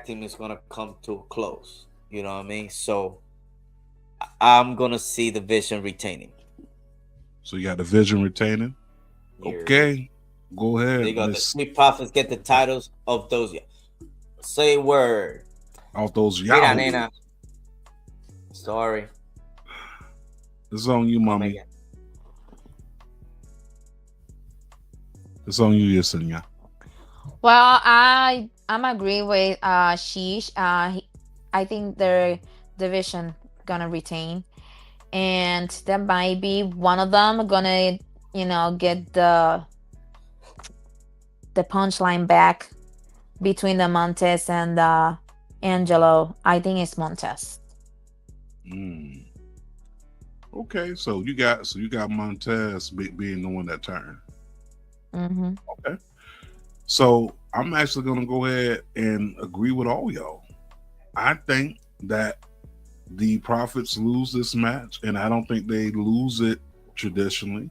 team is gonna come to a close. You know what I mean? So I'm gonna see the Vision retaining. So you got the Vision retaining. Okay, go ahead. They got the Street Profits get the titles of those. Say word. Of those Mira, nena. Sorry. It's on you, mommy. It's on you, Yesenia. Well, I'm agree with Sheesh. I think their division gonna retain, and that might be one of them gonna get the punchline back between the Montez and Angelo. I think it's Montez. Okay, so you got Montez being the one that turned. Mm-hmm. Okay, so I'm actually gonna go ahead and agree with all y'all. I think that the Profits lose this match, and I don't think they lose it traditionally.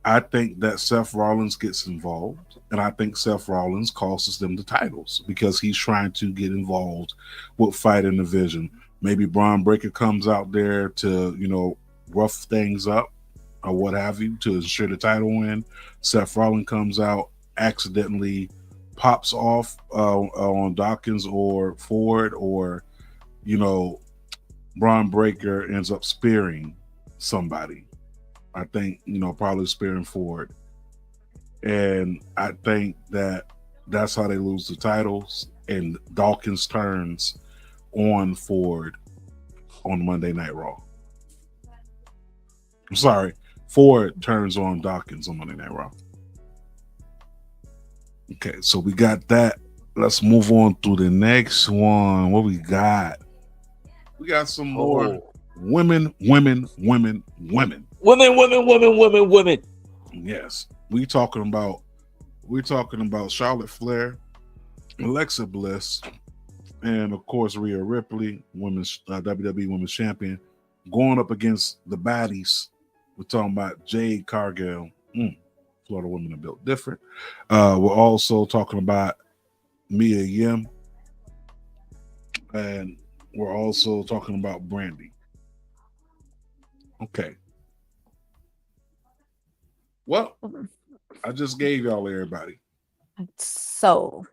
I think that Seth Rollins gets involved, and I think Seth Rollins costs them the titles because he's trying to get involved with fighting the Vision. Maybe Braun Breaker comes out there to, rough things up or what have you to ensure the title win. Seth Rollins comes out, accidentally pops off on Dawkins or Ford, or, Braun Breaker ends up spearing somebody. I think, probably spearing Ford. And I think that's how they lose the titles. And Dawkins turns on Ford on Monday Night Raw. I'm sorry. Ford turns on Dawkins on Monday Night Raw. Okay, so we got that. Let's move on to the next one. What we got? We got some more women. Yes, we're talking about Charlotte Flair, Alexa Bliss, and of course Rhea Ripley, women's WWE Women's Champion, going up against the baddies. We're talking about Jade Cargill. Florida women are built different. We're also talking about Mia Yim, and we're also talking about Brandy. Okay. Well, I just gave y'all everybody. So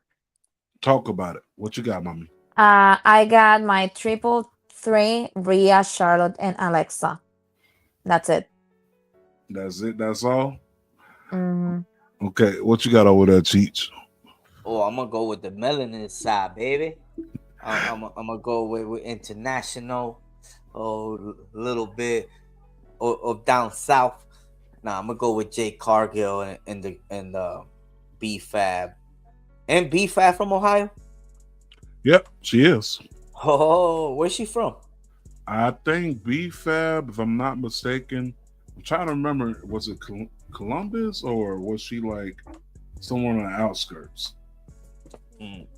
talk about it. What you got, mommy? I got my 3-3, Rhea, Charlotte, and Alexa. That's it. That's it. That's all. Mm-hmm. Okay, what you got over there, Cheech? Oh, I'm gonna go with the melanin side, baby. I'm gonna go with international, a little bit of down south. Nah, I'm gonna go with Jade Cargill and B-Fab. And B-Fab from Ohio? Yep, she is. Oh, where's she from? I think B-Fab, if I'm not mistaken, I'm trying to remember. Was it Columbus or was she like someone on the outskirts?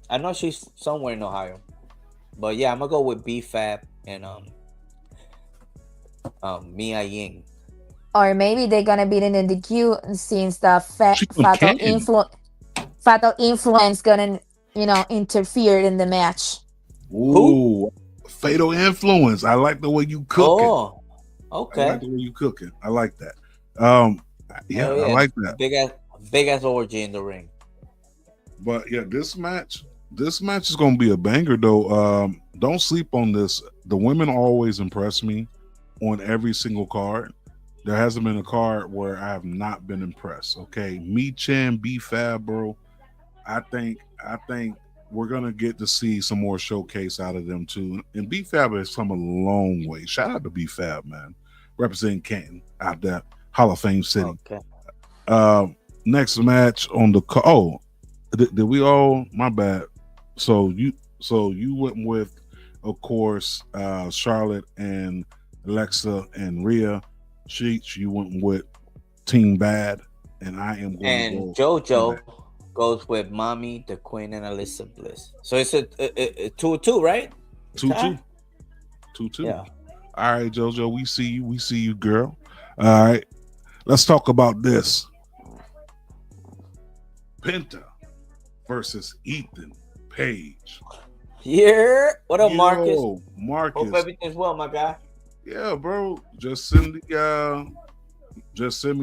I know she's somewhere in Ohio, but yeah, I'm gonna go with B Fab and Mia Ying. Or maybe they're gonna be in the DQ since the She from Canton. fatal influence gonna interfere in the match. Who? Ooh, fatal influence. I like the way you cooking. Oh, I like okay. the way you cooking. I like that. Um, yeah, Hell I yeah, like that. big ass orgy in the ring. But yeah, this match is gonna be a banger though. Don't sleep on this. The women always impress me on every single card. There hasn't been a card where I have not been impressed. Okay, Me Chan, B Fab, bro. I think we're gonna get to see some more showcase out of them too. And B Fab has come a long way. Shout out to B Fab, man, representing Canton out there, Hall of Fame City. Okay. Next match on the oh, did we all? My bad. So you went with, of course, Charlotte and Alexa and Rhea. Sheets. You went with Team Bad, and I am going to And go Team Bad. JoJo goes with Mommy, the Queen, and Alyssa Bliss. So it's a 2-2, right? 2-2. 2-2. Yeah. All right, JoJo. We see you. We see you, girl. All right. Let's talk about this. Penta versus Ethan Page. Yeah. What up, Marcus? Yo, Marcus. Hope everything's well, my guy. Yeah, bro. Just send me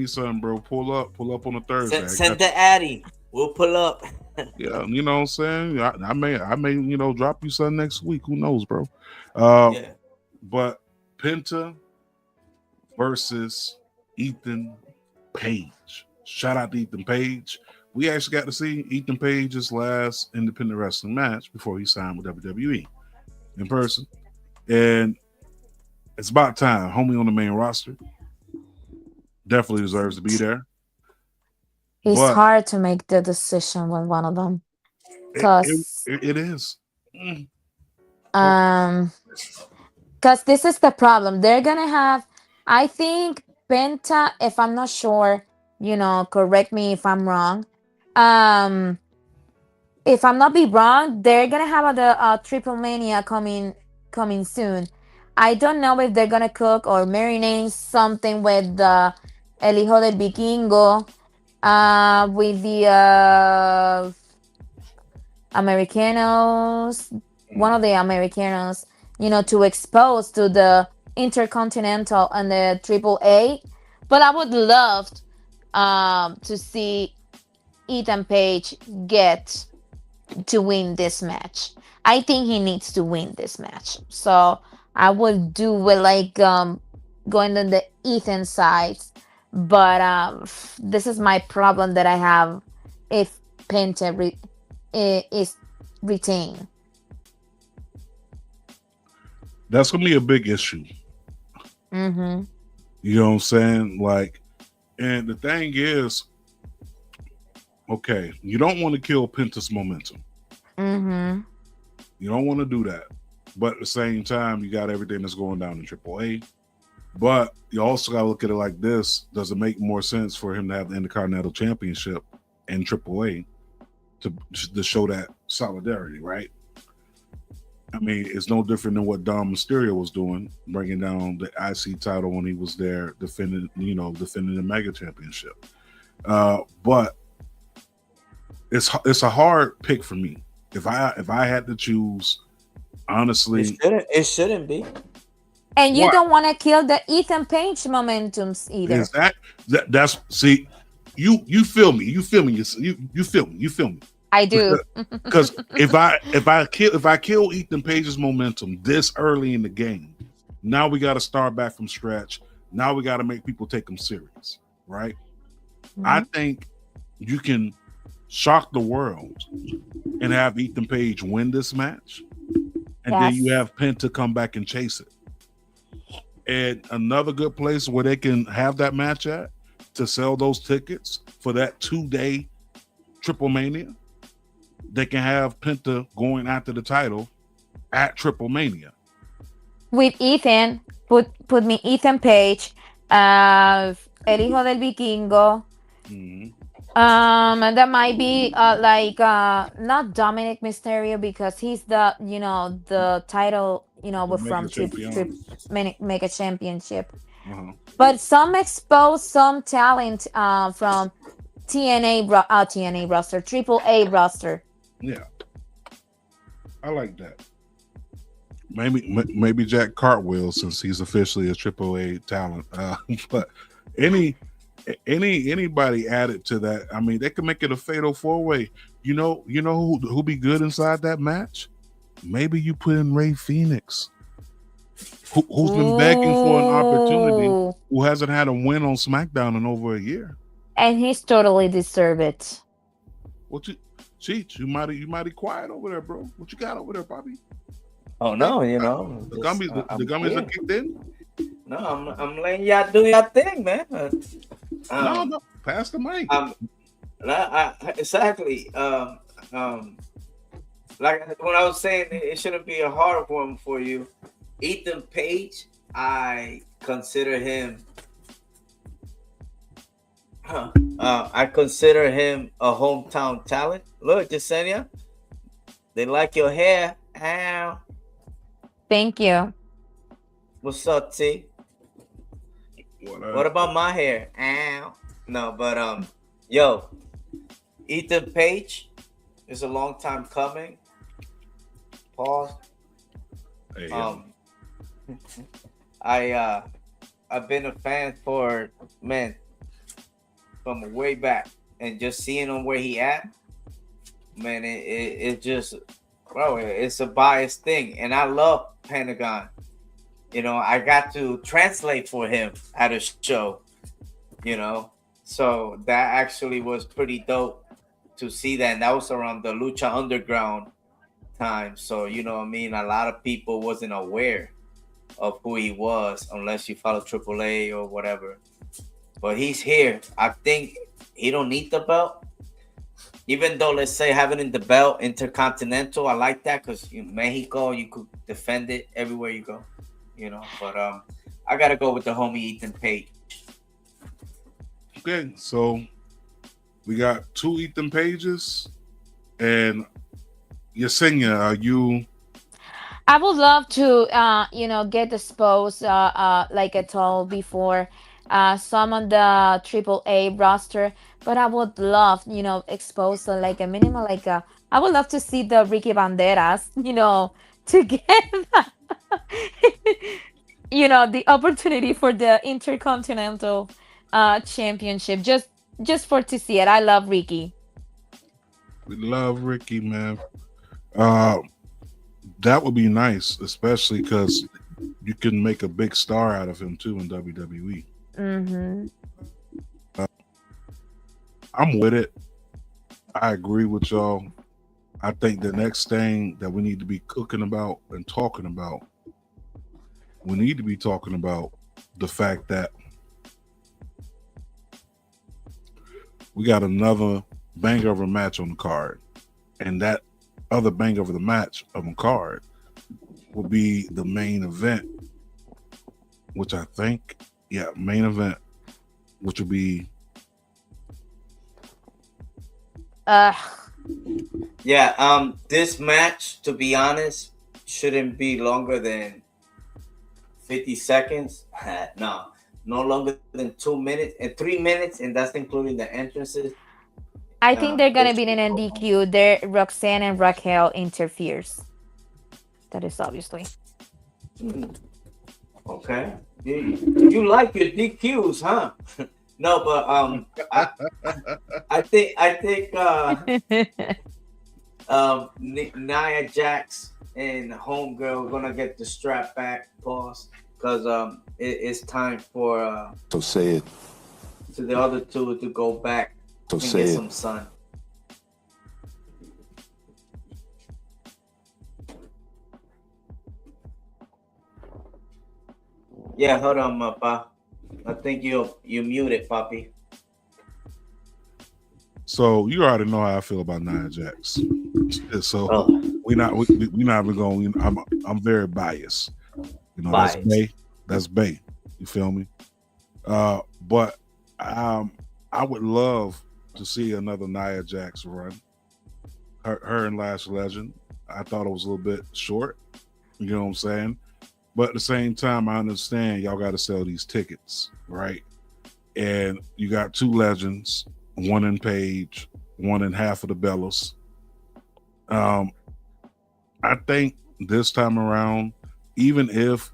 something, bro. Pull up on a Thursday. Send the Addy. We'll pull up. Yeah, you know what I'm saying? I may, drop you something next week. Who knows, bro? Yeah. But Penta versus Ethan Page. Shout out to Ethan Page. We actually got to see Ethan Page's last independent wrestling match before he signed with WWE in person. And it's about time. Homie on the main roster. Definitely deserves to be there. It's But hard to make the decision with one of them because it is. because this is the problem. They're gonna have, I think, Penta. If I'm not sure, correct me if I'm wrong. If I'm not be wrong, they're gonna have a Triple Mania coming soon. I don't know if they're gonna cook or marinate something with the El Hijo del Vikingo, with the Americanos, one of the Americanos, to expose to the Intercontinental and the Triple A. But I would love to see Ethan Page get to win this match. I think he needs to win this match. So I would do it like going on the Ethan side. But this is my problem that I have if Penta is retained. That's gonna be a big issue. Mm-hmm. You know what I'm saying? Like, and the thing is, okay, you don't want to kill Penta's momentum. Mm-hmm. You don't want to do that. But at the same time, you got everything that's going down in AAA. But you also got to look at it like this. Does it make more sense for him to have the Intercontinental Championship in AAA to show that solidarity, right? I mean, it's no different than what Dom Mysterio was doing, bringing down the IC title when he was there defending the Mega Championship. But it's a hard pick for me. If I had to choose, honestly, it shouldn't be. And you don't want to kill the Ethan Page momentums either. That's see, you feel me. You feel me. You feel me. You feel me. I do. Because if I kill Ethan Page's momentum this early in the game, now we got to start back from scratch. Now we got to make people take him serious, right? Mm-hmm. I think you can shock the world and have Ethan Page win this match, and then you have Penta come back and chase it. And another good place where they can have that match at to sell those tickets for that 2-day Triple Mania, they can have Penta going after the title at Triple Mania. With Ethan, put me Ethan Page, El Hijo del Vikingo. Mhm. And that might be not Dominic Mysterio because he's the the title The from Mega Champion. Mega Championship. Uh-huh. But some expose some talent from TNA roster, Triple A roster. Yeah, I like that. Maybe Jack Cartwheel since he's officially a AAA talent. But any anybody added to that, I mean, they could make it a fatal 4-way. Who be good inside that match? Maybe you put in Ray Phoenix, who's been begging for an opportunity, Ooh. who hasn't had a win on SmackDown in over a year. And he's totally deserve it. What you Cheech? You mighty quiet over there, bro. What you got over there, Bobby? Oh no, you know. The gummies are kicked in. No, I'm letting y'all do your thing, man. No, pass the mic. Exactly. Like when I was saying, it shouldn't be a hard one for you. Ethan Page, I consider him. I consider him a hometown talent. Look, Jasenia, they like your hair. Ow. Thank you. What's up, T? What about my hair? Ow. No, but yo, Ethan Page is a long time coming. Pause. Hey, I've been a fan for from way back, and just seeing him where he at, man, it just, bro, it's a biased thing, and I love Pentagon. You know, I got to translate for him at a show. You know, so that actually was pretty dope to see that, and that was around the Lucha Underground time. So you know what I mean, a lot of people wasn't aware of who he was unless you follow AAA or whatever. But he's here. I think he don't need the belt, even though let's say having in the belt Intercontinental, I like that because in Mexico you could defend it everywhere you go, you know. But I gotta go with the homie Ethan Page. Okay, so we got 2 Ethan Pages, and Yesenia, are you? I would love to get exposed like I told before, some on the Triple A roster, but I would love expose like a minimal like a. I would love to see the Ricky Banderas, to get the opportunity for the Intercontinental Championship, just for to see it. I love Ricky. We love Ricky, man. That would be nice, especially because you can make a big star out of him too in WWE. Mm-hmm. I'm with it. I agree with y'all. I think the next thing that we need to be cooking about and talking about, we need to be talking about the fact that we got another banger of a match on the card, and that other banger of the match on the card will be the main event, which I think, main event, which will be this match, to be honest, shouldn't be longer than 50 seconds. No longer than 2 minutes and 3 minutes, and that's including the entrances. I think they're gonna be in an DQ. There, Roxanne and Raquel interferes. That is obviously. Okay, you like your DQs, huh? No, but I think Nia Jax and Homegirl are gonna get the strap back, pause, because it's time for So say it. to the other two to go back So and say get it. some sun. Yeah, hold on, Papa. I think you muted, Papi. so you already know how I feel about Nia Jax. So we not even going. I'm very biased. You know, Biased. That's Bay. You feel me? But I would love to see another Nia Jax run. Her and Lash Legend. I thought it was a little bit short. You know what I'm saying? But at the same time, I understand y'all got to sell these tickets, right? And you got two legends, one in Paige, one in half of the Bellas. I think this time around, even if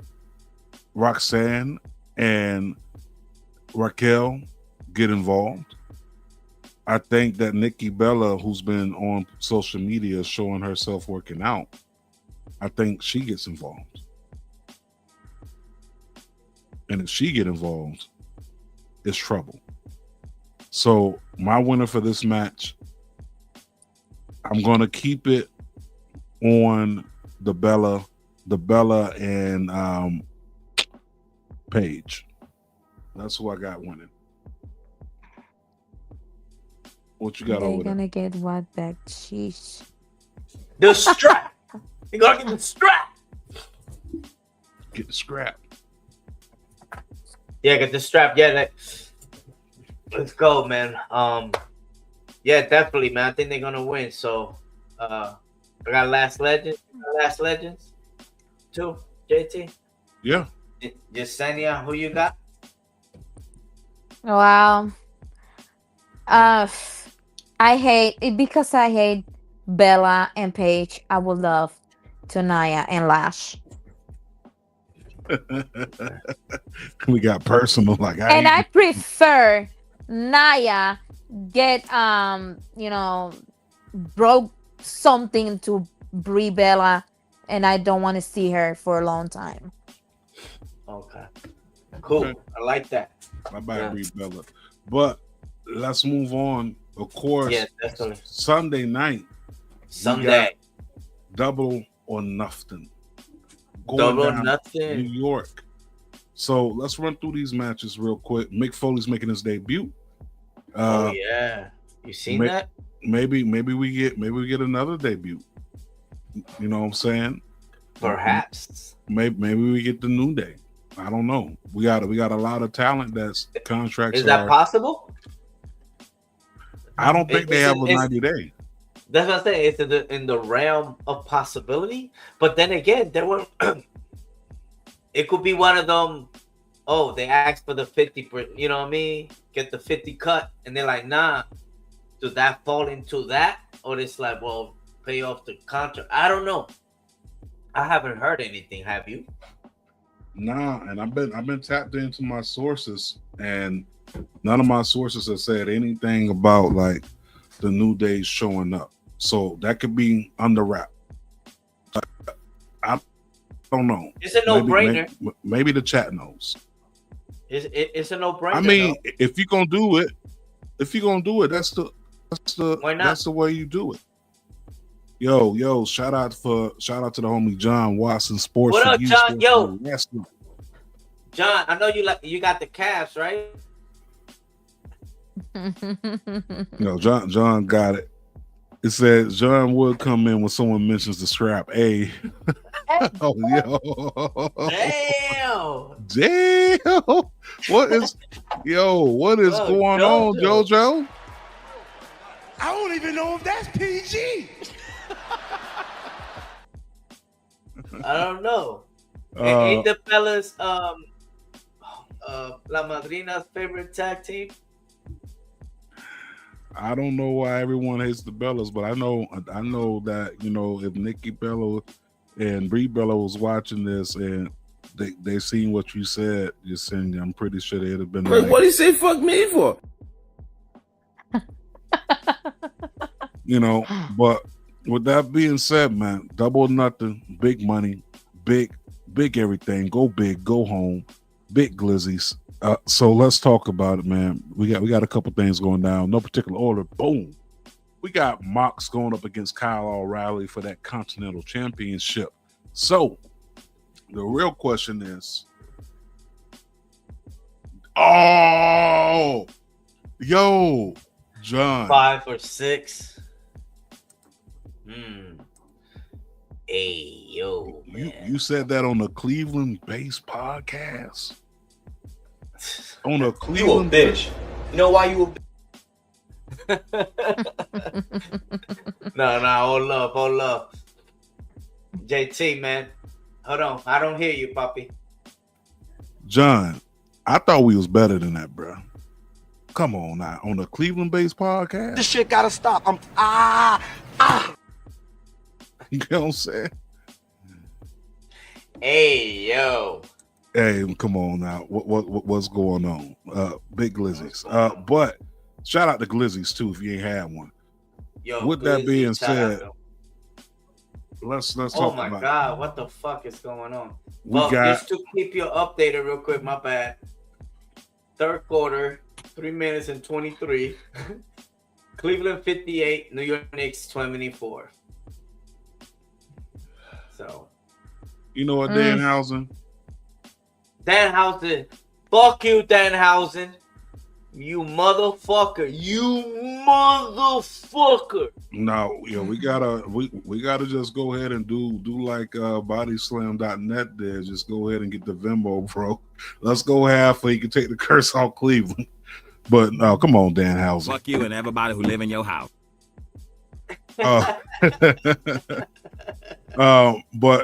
Roxanne and Raquel get involved, I think that Nikki Bella, who's been on social media showing herself working out, I think she gets involved. And if she get involved, it's trouble. So my winner for this match, I'm going to keep it on the Bella and Paige. That's who I got winning. What you got They're over there? gonna get what back? Sheesh. The strap. You gotta get the strap. Get the scrap. Yeah, get the strap. Yeah, let's go, man. Yeah, definitely, man. I think they're gonna win. So, I got Last Legends. Last Legends, too. JT. Yeah. Yesenia, who you got? Wow. I hate it because I hate Bella and Paige. I would love Naya and Lash. We got personal, like And I prefer Naya get broke something to Brie Bella, and I don't want to see her for a long time. Okay. Cool. Okay. I like that. My bad, Brie Bella. But let's move on. Of course, Yeah, definitely. Sunday night. Sunday. Double or Nothing. Double or Nothing. New York. So let's run through these matches real quick. Mick Foley's making his debut. Oh yeah. You seen that? Maybe we get another debut. You know what I'm saying? Perhaps. Maybe we get the New Day. I don't know. We got a lot of talent that's contracts. Is that possible? I don't think they have a 90-day. That's what I'm saying. It's in the realm of possibility. But then again, there were it could be one of them. Oh, they asked for the 50, you know what I mean? Get the 50 cut, and they're like, nah. Does that fall into that? Or it's like, well, pay off the contract. I don't know. I haven't heard anything. Have you? Nah, and I've been tapped into my sources, and none of my sources have said anything about like the New Day showing up. So that could be under wrap. I don't know. It's a no-brainer. Maybe the chat knows. It's a no-brainer. I mean, if you're gonna do it, that's the way you do it. Yo, shout out to the homie John Watson Sports. What up, John? Yo, yes, John, I know you got the Cavs, right? John got it. It says John would come in when someone mentions the strap. Hey. Oh, damn. What is going on, JoJo? I don't even know if that's PG. I don't know. Ain't the fellas La Madrina's favorite tag team? I don't know why everyone hates the Bellas, but I know that, if Nikki Bella and Brie Bella was watching this and they seen what you said, I'm pretty sure they'd have been like, what do you say fuck me for? But with that being said, man, Double or Nothing, big money, big everything, go big, go home, big glizzies. So let's talk about it, man. We got a couple things going down, no particular order. Boom. We got Mox going up against Kyle O'Reilly for that Continental Championship. So the real question is, John, 5 or 6. Hey, yo, you said that on the Cleveland-based podcast. on a You a Cleveland. bitch. You know why you a No, hold love. JT, man. Hold on. I don't hear you, puppy. John, I thought we was better than that, bro. Come on now. On a Cleveland-based podcast. This shit gotta stop. You know what I'm saying? Hey, yo. Hey, come on now. What's going on? Big Glizzies. But shout out to Glizzies too if you ain't had one. Yo, with that being said, out. let's talk Oh my about God, what the fuck is going on? We got just to keep you updated real quick, my bad. Third quarter, 3 minutes and 23. Cleveland 58, New York Knicks 24. So, you know what, Danhausen? Danhausen, fuck you, Danhausen. You motherfucker. No, we gotta just go ahead and do like bodyslam.net did. Just go ahead and get the Venmo, bro. Let's go half so you can take the curse off Cleveland. But no, come on, Danhausen. Fuck you and everybody who live in your house. But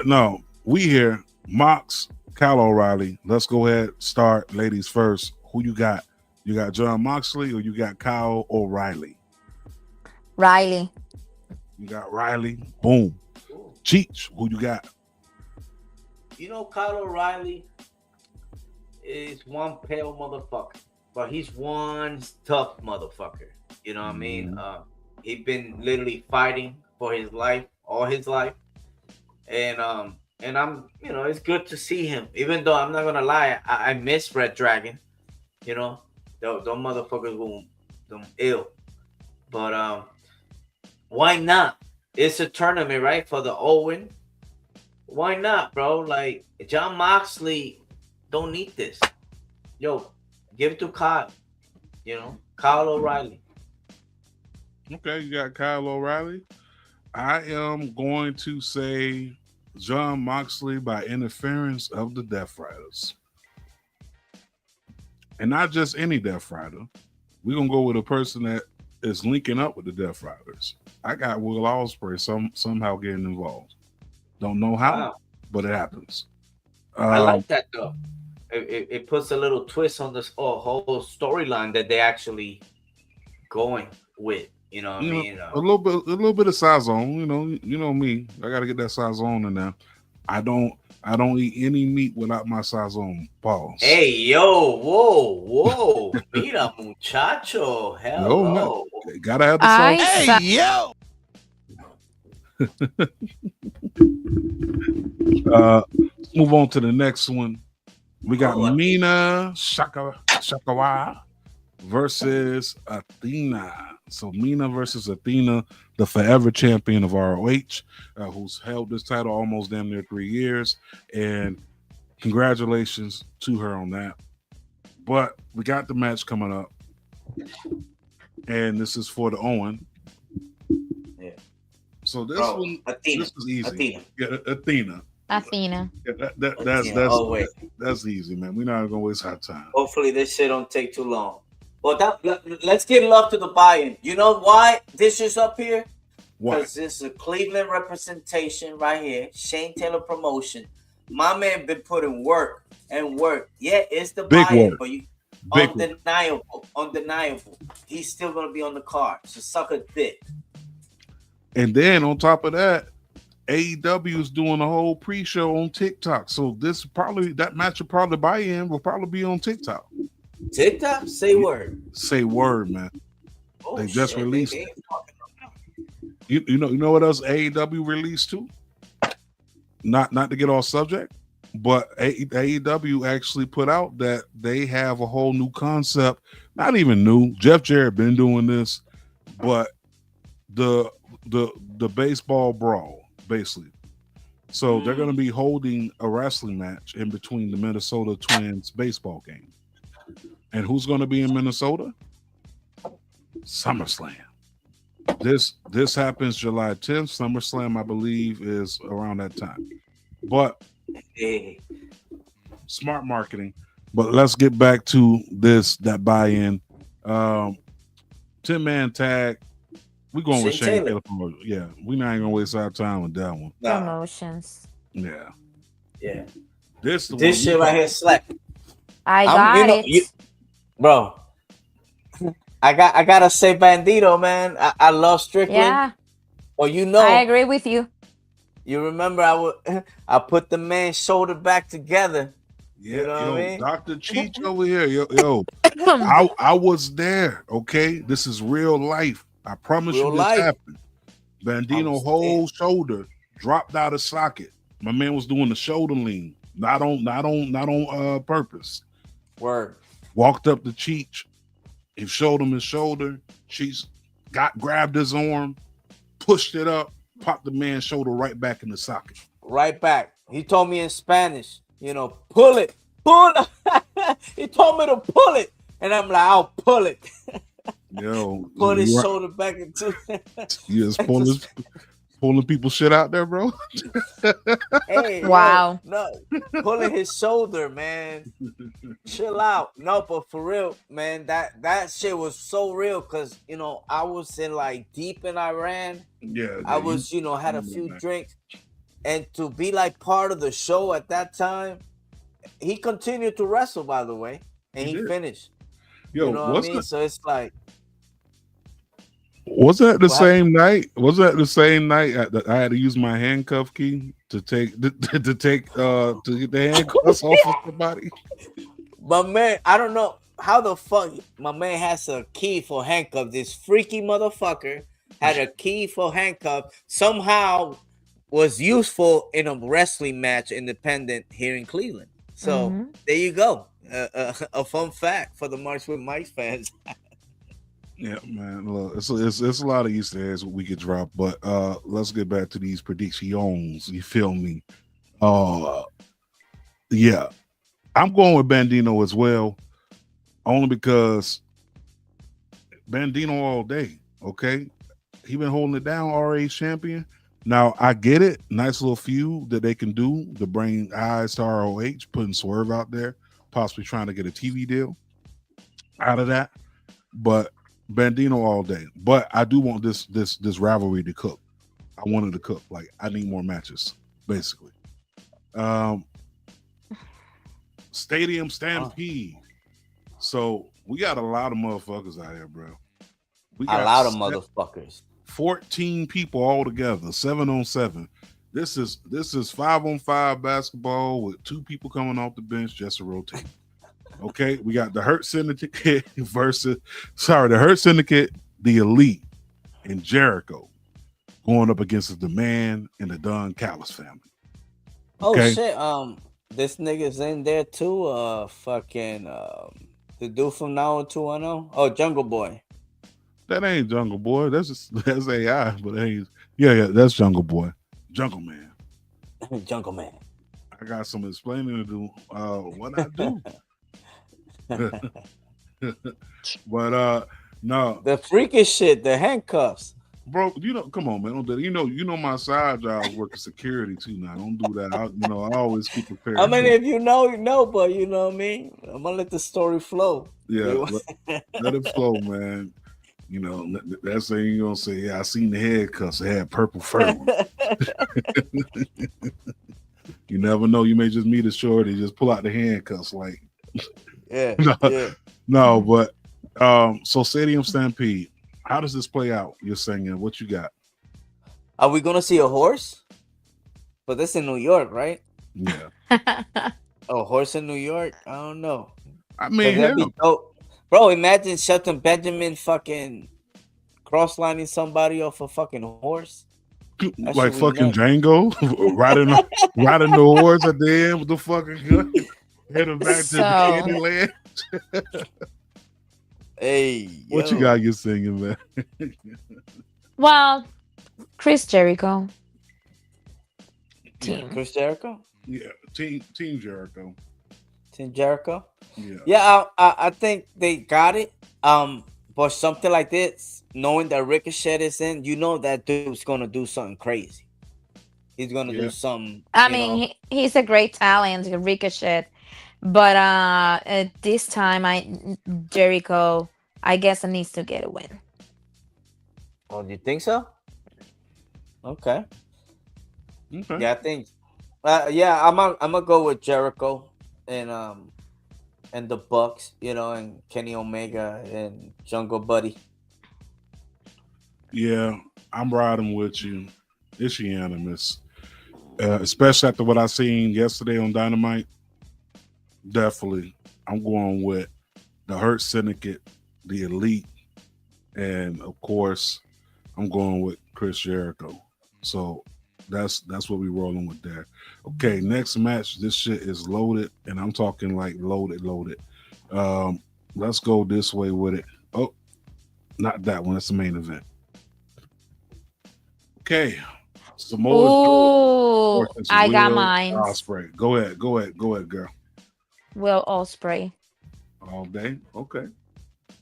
no, we here. Mox, Kyle O'Reilly. Let's go ahead. Start, ladies first. Who you got? You got John Moxley or you got Kyle O'Reilly? Riley. You got Riley. Boom. Cheech, who you got? You know, Kyle O'Reilly is one pale motherfucker, but he's one tough motherfucker. You know what I mean? He's been literally fighting for his life, all his life. And I'm, it's good to see him. Even though I'm not gonna lie, I miss Red Dragon. You know, those motherfuckers were ill. But why not? It's a tournament, right? For the Owen. Why not, bro? Like, John Moxley don't need this. Yo, give it to Kyle. You know, Kyle O'Reilly. Okay, you got Kyle O'Reilly. I am going to say John Moxley by interference of the Death Riders. And not just any Death Rider. We're going to go with a person that is linking up with the Death Riders. I got Will Ospreay somehow getting involved. Don't know how, but it happens. I like that, though. It puts a little twist on this whole storyline that they actually going with. You know what I mean? A little bit of Sazon. You know me. I got to get that Sazon in there. I don't eat any meat without my Sazon. Pause. Hey, yo, whoa. Mira, muchacho. Hello. No, gotta have the sauce. Hey, yo. Move on to the next one. We got Mina Shakawa versus Athena. So Mina versus Athena, the forever champion of ROH, who's held this title almost damn near 3 years. And congratulations to her on that. But we got the match coming up. And this is for the Owen. Yeah. So this Athena. This is easy. Athena. Yeah, Athena. Yeah, that's easy, man. We're not gonna waste our time. Hopefully this shit don't take too long. Well, let's give love to the buy-in. You know why this is up here? Why? Because this is a Cleveland representation right here. Shane Taylor promotion. My man been putting work. Yeah, it's the buy-in, but undeniable. He's still gonna be on the card. So suck a dick. And then on top of that, AEW is doing a whole pre-show on TikTok. So that match will probably buy-in will probably be on TikTok. TikTok? Say word. Say word, man. Oh, they just released it. You know what else AEW released too? Not to get off subject, but AEW actually put out that they have a whole new concept. Not even new. Jeff Jarrett been doing this, but the baseball brawl, basically. So they're going to be holding a wrestling match in between the Minnesota Twins baseball game. And who's going to be in Minnesota? SummerSlam. This happens July 10th. SummerSlam, I believe, is around that time. But smart marketing. But let's get back to that buy-in. 10-man tag. We're going with Shane Taylor. Yeah, we're not even gonna waste our time with that one. Nah. Promotions. Yeah. Yeah. This shit right here slap. I got it. Bro. I gotta say Bandito, man. I love Strickland. Yeah. Well, you know. I agree with you. You remember I put the man's shoulder back together. Yeah, you know what I mean? Dr. Cheech over here. Yo. I was there, okay? This is real life. I promise you this happened. Bandito whole shoulder dropped out of socket. My man was doing the shoulder lean, not on purpose. Word. Walked up to Cheech. He showed him his shoulder. Cheech grabbed his arm, pushed it up, popped the man's shoulder right back in the socket. Right back. He told me in Spanish, pull it. He told me to pull it. And I'm like, I'll pull it. Yo. Put his shoulder back into You just pulling people's shit out there, bro. Hey, wow. No, pulling his shoulder, man. Chill out. No, but for real, man, that shit was so real because I was deep in Iran. Yeah. I was, had a few drinks. And to be part of the show at that time, he continued to wrestle, by the way. And he finished. Yo, you know what I mean? So it's was that the same night? Was that the same night that I had to use my handcuff key to get the handcuffs off of somebody? But man, I don't know how the fuck my man has a key for handcuff. This freaky motherfucker had a key for handcuff. Somehow was useful in a wrestling match, independent here in Cleveland. So there you go. A fun fact for the March with Mike fans. Yeah, man. Look, it's a lot of Easter eggs we could drop, but let's get back to these predictions. You feel me? Yeah, I'm going with Bandito as well, only because Bandito all day. Okay, he been holding it down. RA champion. Now I get it. Nice little feud that they can do to bring eyes to ROH, putting Swerve out there, possibly trying to get a TV deal out of that, but. Bandito all day, but I do want this rivalry to cook. I want it to cook. I need more matches, basically. Stadium Stampede. So we got a lot of motherfuckers out here, bro. We got a lot of motherfuckers. 14 people all together, 7-on-7. This is 5-on-5 basketball with 2 people coming off the bench just to rotate. Okay, we got the Hurt Syndicate the Hurt Syndicate, the Elite, and Jericho going up against the Man and the Don Callis family. Okay? Oh shit! This nigga's in there too. The dude from Now on 210. Oh, Jungle Boy. That ain't Jungle Boy. That's AI, but ain't. Yeah, that's Jungle Boy. Jungle Man. Jungle Man. I got some explaining to do. What I do. But no, the freakish shit, the handcuffs, bro. Come on, man. Don't do that. You know my side job working security too. Now, don't do that. I always keep prepared. I mean, if you know, but you know what I mean. I'm gonna let the story flow. Yeah, let it flow, man. That's thing you gonna say. Yeah, I seen the handcuffs. They had purple fur. You never know. You may just meet a shorty, just pull out the handcuffs, Yeah. No, but so Stadium Stampede, how does this play out? You're singing, what you got? Are we gonna see a horse? But this in New York, right? Yeah. A horse in New York? I don't know. I mean, that'd be dope. Bro, imagine Shelton Benjamin fucking cross-lining somebody off a fucking horse. Like fucking Django riding the horse at the end with the fucking gun. Heading back to Candyland. Hey, what you got? You singing, man? Well, Chris Jericho. Team Chris Jericho. Yeah, Team Jericho. Team Jericho. Yeah. I think they got it. But something like this, knowing that Ricochet is in, that dude's gonna do something crazy. He's gonna do something. I mean, he's a great talent, Ricochet. But at this time, Jericho, I guess, needs to get a win. Oh, do you think so? Okay. Okay. Yeah, I think. Yeah, I'm gonna go with Jericho and the Bucks, and Kenny Omega and Jungle Buddy. Yeah, I'm riding with you. It's unanimous. Especially after what I seen yesterday on Dynamite. Definitely. I'm going with the Hurt Syndicate, the Elite, and of course, I'm going with Chris Jericho. So that's what we rolling with there. Okay, next match. This shit is loaded, and I'm talking like loaded. Um, let's go this way with it. Oh, not that one. That's the main event. Okay, Samoa Joe Ooh, versus I got Will mines. Ospreay. Go ahead, girl. Will Osprey. All day. Okay.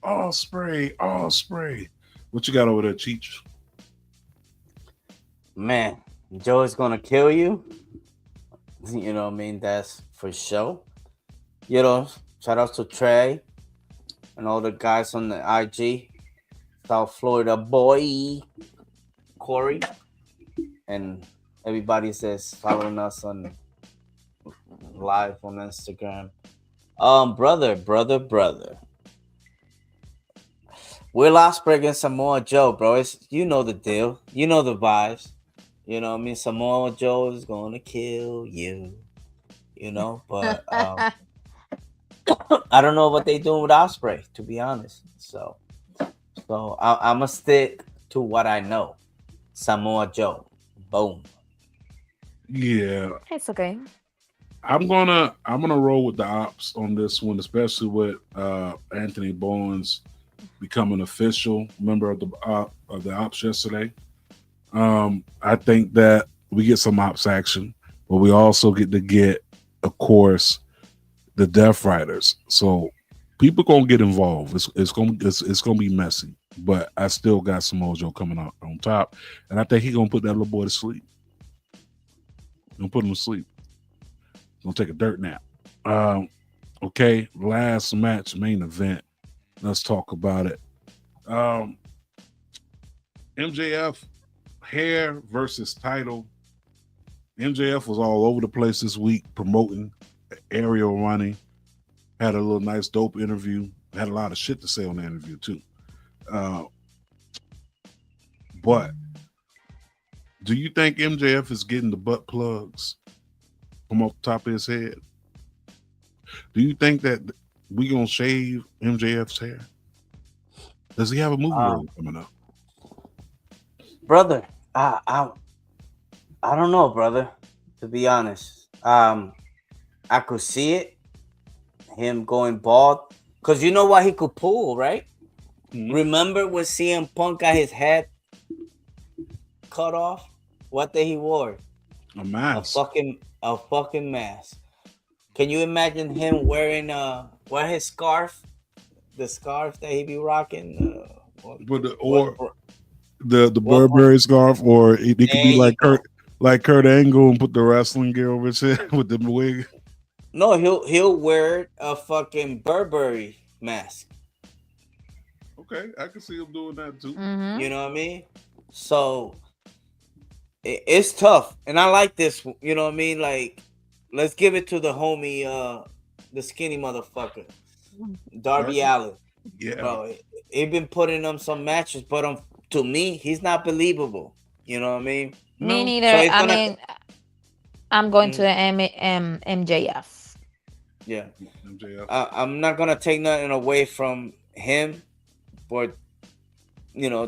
Ospreay. What you got over there, Cheech? Man, Joe is gonna kill you. You know what I mean? That's for sure. Shout out to Trey and all the guys on the IG. South Florida boy, Corey, and everybody says following us on live on Instagram. Brother. Will Ospreay against Samoa Joe, bro. You know the deal. You know the vibes. You know what I mean? Samoa Joe is gonna kill you. But I don't know what they doing with Ospreay, to be honest. I'm gonna stick to what I know. Samoa Joe. Boom. Yeah, It's okay. I'm gonna roll with the ops on this one, especially with Anthony Bowens becoming official member of the ops yesterday. I think that we get some ops action, but we also get, of course, the Death Riders. So people gonna get involved. It's gonna be messy, but I still got some mojo coming out on top, and I think he gonna put that little boy to sleep. Gonna put him to sleep. Gonna take a dirt nap. Um, okay, last match, main event. Let's talk about it. Um, MJF hair versus title. MJF was all over the place this week promoting aerial running. Had a little nice dope interview. Had a lot of shit to say on the interview too. Uh, but do you think MJF is getting the butt plugs from off the top of his head? Do you think that we gonna shave MJF's hair? Does he have a movie role coming up? Brother, I don't know, brother. To be honest, I could see it, him going bald, cause you know what he could pull, right? Mhm. Remember when CM Punk got his head cut off? What did he wore? A mask. A fucking mask. Can you imagine him wearing his scarf, the scarf that he be rocking? With What, the what brand? Burberry scarf, or it could be There you go. like Kurt Angle and put the wrestling gear over his head with the wig. No, he'll wear a fucking Burberry mask. Okay, I can see him doing that too. Mm-hmm. You know what I mean? So it's tough, and I like this. You know what I mean? Like, let's give it to the homie, the skinny motherfucker, Darby Allin, Yeah. bro. He been putting them some matches, but to me, he's not believable. You know what I mean? Me No. neither. So it's I gonna, mean, I'm going to mm, MJF. yeah. MJF. I'm not gonna take nothing away from him, but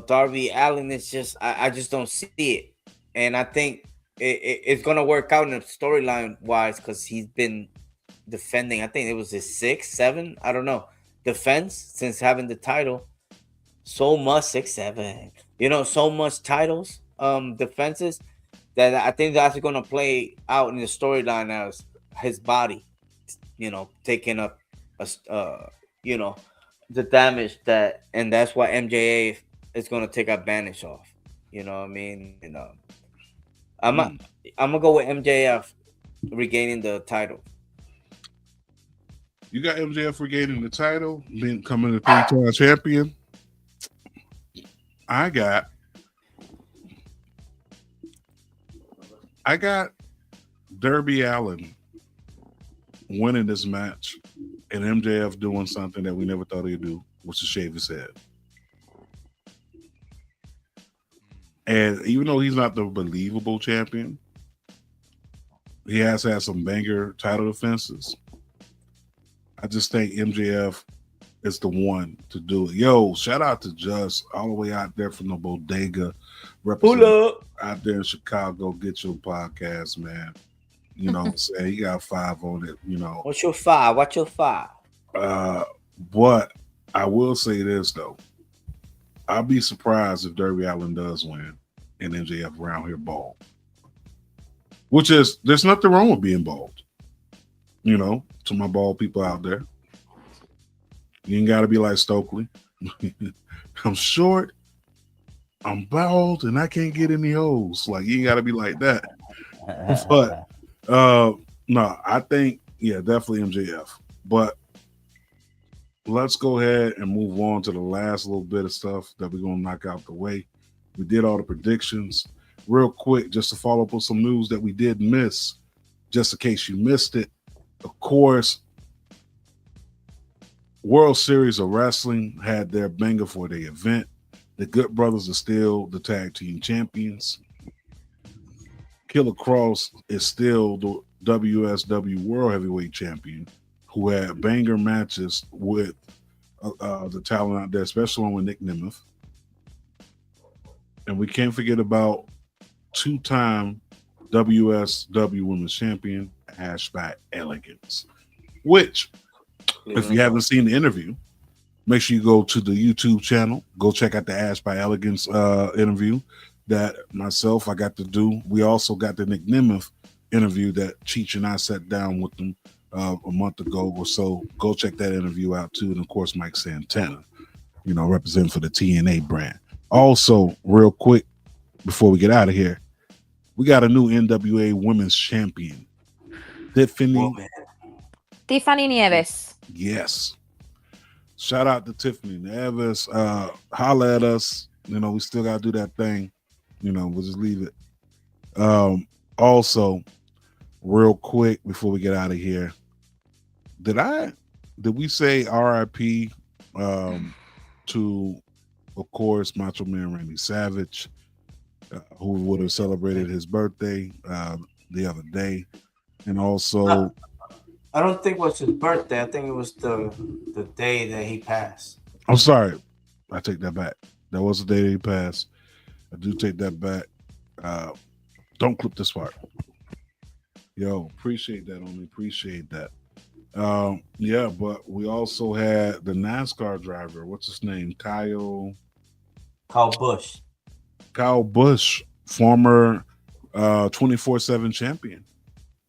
Darby Allin is just I just don't see it, and I think it's gonna work out in the storyline wise because he's been defending. I think it was his 6, 7, I don't know, defense since having the title. So much 6, 7, so much titles, defenses that I think that's gonna play out in the storyline as his body, taking up you know, the damage and that's what MJA is gonna take advantage of. You know what I mean? I'm I'm gonna go with MJF regaining the title. You got MJF regaining the title, becoming a 3-time champion. I got Darby Allin winning this match and MJF doing something that we never thought he'd do, which is shave his head. And even though he's not the believable champion, he has had some banger title defenses. I just think MJF is the one to do it. Yo, shout out to Just all the way out there from the bodega, representing out there in Chicago. Get your podcast, man. You know what I'm saying? He got 5 on it, you know. What's your 5? What's your 5? But I will say this, though. I'll be surprised if Darby Allin does win and MJF around here bald. Which is, there's nothing wrong with being bald. You know, to my bald people out there. You ain't got to be like Stokely. I'm short, I'm bald, and I can't get any hoes. Like, you ain't got to be like that. But, no, I think, yeah, definitely MJF. But let's go ahead and move on to the last little bit of stuff that we're going to knock out the way. We did all the predictions. Real quick, just to follow up on some news that we did miss, just in case you missed it. Of course, World Series of Wrestling had their banger for the event. The Good Brothers are still the tag team champions. Killer Cross is still the WSW World Heavyweight Champion, who had banger matches with the talent out there, especially one with Nick Nemeth. And we can't forget about 2-time WSW Women's Champion, Ash by Elegance, which, if you haven't seen the interview, make sure you go to the YouTube channel. Go check out the Ash by Elegance interview that myself, I got to do. We also got the Nick Nemeth interview that Cheech and I sat down with them a month ago or so. Go check that interview out too. And of course, Mike Santana, you know, representing for the TNA brand. Also, real quick, before we get out of here, we got a new NWA Women's Champion, Tiffany Nieves. Yes. Shout out to Tiffany Nieves. Holla at us. You know, we still got to do that thing. You know, we'll just leave it. Also, real quick before we get out of here, did we say RIP to, of course, Macho Man Randy Savage, who would have celebrated his birthday the other day, and also I don't think it was his birthday. I think it was the day that he passed. I'm sorry, I take that back. That was the day that he passed. I do take that back. Don't clip this part. Yo, appreciate that on me. Appreciate that. Yeah, but we also had the NASCAR driver. What's his name? Kyle Busch. Kyle Busch, former 24/7 champion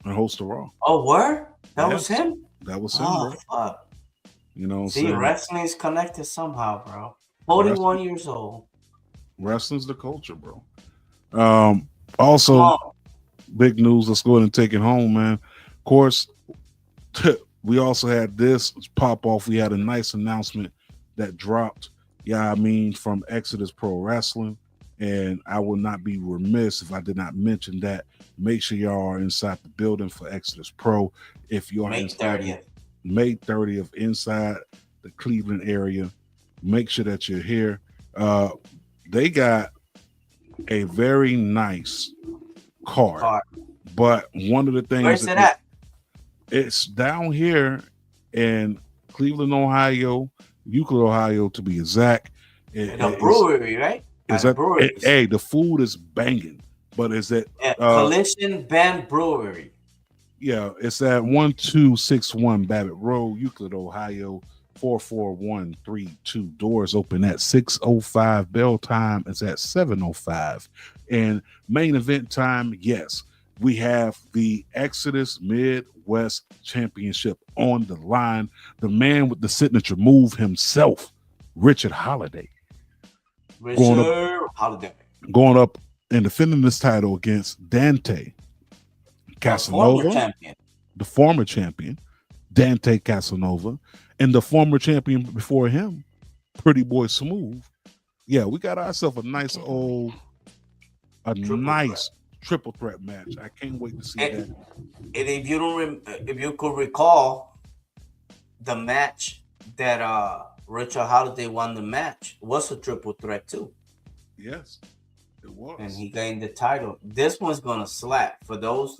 and host of Raw. Oh, word? That was him? That was him, oh, bro. Fuck. You know, see, wrestling's connected somehow, bro. 41 years old. Wrestling's the culture, bro. Also, big news. Let's go ahead and take it home, man. Of course, we also had this pop off. We had a nice announcement that dropped, from Exodus Pro Wrestling. And I will not be remiss if I did not mention that. Make sure y'all are inside the building for Exodus Pro. If you are May 30th inside the Cleveland area, make sure that you're here. They got a very nice card. But one of the things, where's it at? It's down here in Cleveland, Ohio, Euclid, Ohio, to be exact. The brewery, right? The food is banging, but is it Collision Band Brewery? Yeah, it's at 1261 Babbitt Road, Euclid, Ohio, 44132. Doors open at 6:05. Bell time is at 7:05. And main event time, yes, we have the Exodus Midwest Championship on the line. The man with the signature move himself, Richard Holiday. Going up and defending this title against Dante Casanova, the former champion, Dante Casanova, and the former champion before him, Pretty Boy Smooth. Yeah, we got ourselves a nice triple threat match. I can't wait to see that. And if you don't, if you could recall, the match that Richard Holiday won the match was a triple threat too. Yes, it was, and he gained the title. This one's gonna slap for those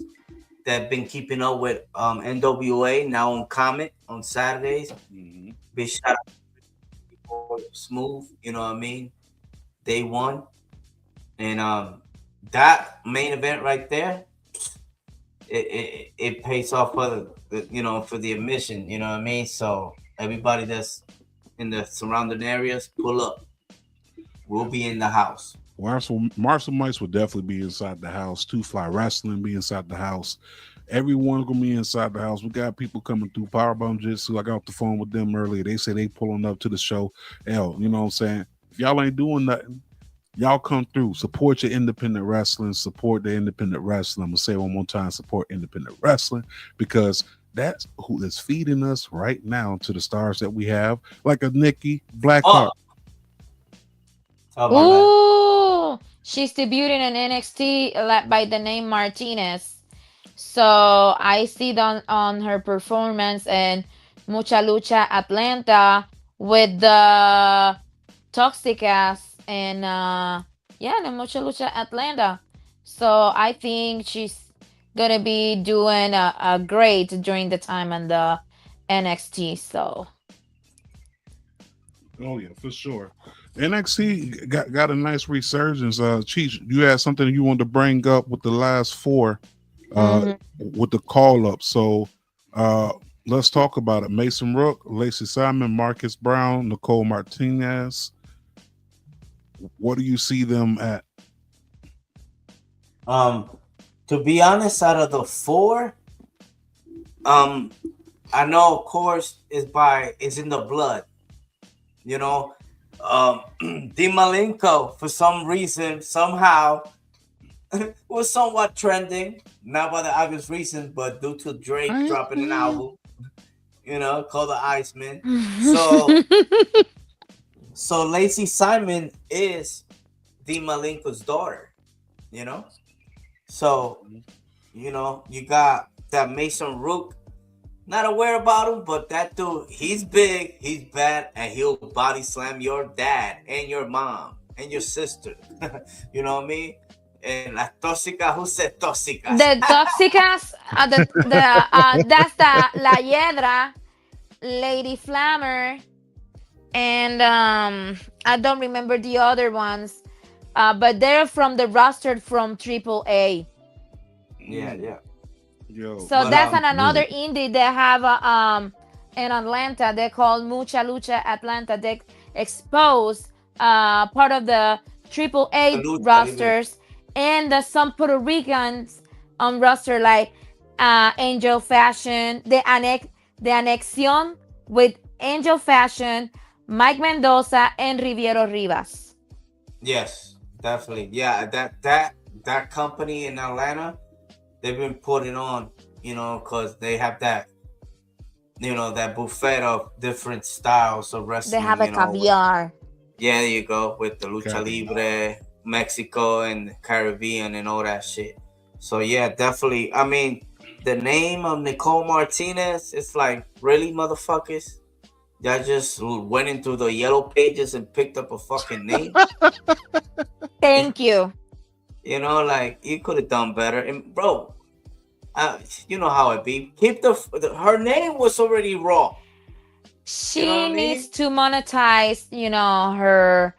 that have been keeping up with NWA now on Comet on Saturdays. Mm-hmm. Big shout out Smooth, you know what I mean? They won, and that main event right there, it pays off for the for the admission, you know what I mean? So everybody that's in the surrounding areas, pull up. We'll be in the house. Marshall Mice will definitely be inside the house. Two Fly Wrestling be inside the house. Everyone's gonna be inside the house. We got people coming through Powerbomb Jitsu. I got off the phone with them earlier. They say they pulling up to the show. Hell, you know what I'm saying? If y'all ain't doing nothing, y'all come through. Support your independent wrestling. Support the independent wrestling. I'm gonna say it one more time. Support independent wrestling, because that's who is feeding us right now to the stars that we have, like a Nikki Blackheart. Ooh, she's debuting in NXT by the name Martinez. So I see that on her performance in Mucha Lucha Atlanta with the Toxicas and the Mucha Lucha Atlanta. So I think she's gonna be doing a great during the time on the NXT. So. Oh yeah, for sure. NXT got a nice resurgence. Cheech, you had something you wanted to bring up with the last four, with the call up. So let's talk about it. Mason Rook, Lacey Simon, Marcus Brown, Nicole Martinez. What do you see them at? To be honest, out of the four, I know, of course, it's in the blood. You know, Di Malenko, for some reason, somehow, was somewhat trending. Not by the obvious reasons, but due to Drake dropping an album, called The Iceman. So Lacey Simon is Di Malenko's daughter, So, you got that Mason Rook. Not aware about him, but that dude, he's big, he's bad, and he'll body slam your dad and your mom and your sister. You know what I mean? And la tóxica, who said tóxicas? The tóxicas, that's the La Hiedra, Lady Flammer, and I don't remember the other ones, but they're from the roster from AAA. Yeah. So that's another indie they have in Atlanta. They call Mucha Lucha Atlanta. They expose part of the AAA rosters and some Puerto Ricans on roster like Angel Fashion, the Anexion with Angel Fashion, Mike Mendoza, and Riviero Rivas. Yes, definitely. Yeah, that company in Atlanta, they've been putting on, because they have that, that buffet of different styles of wrestling. They have a caviar. Yeah, there you go, with the Lucha Libre, Mexico, and Caribbean and all that shit. So, yeah, definitely. I mean, the name of Nicole Martinez, it's like, really, motherfuckers? Y'all just went into the yellow pages and picked up a fucking name? Thank you. Like, you could have done better. And, bro, you know how it be. Keep her name was already raw. She needs to monetize, her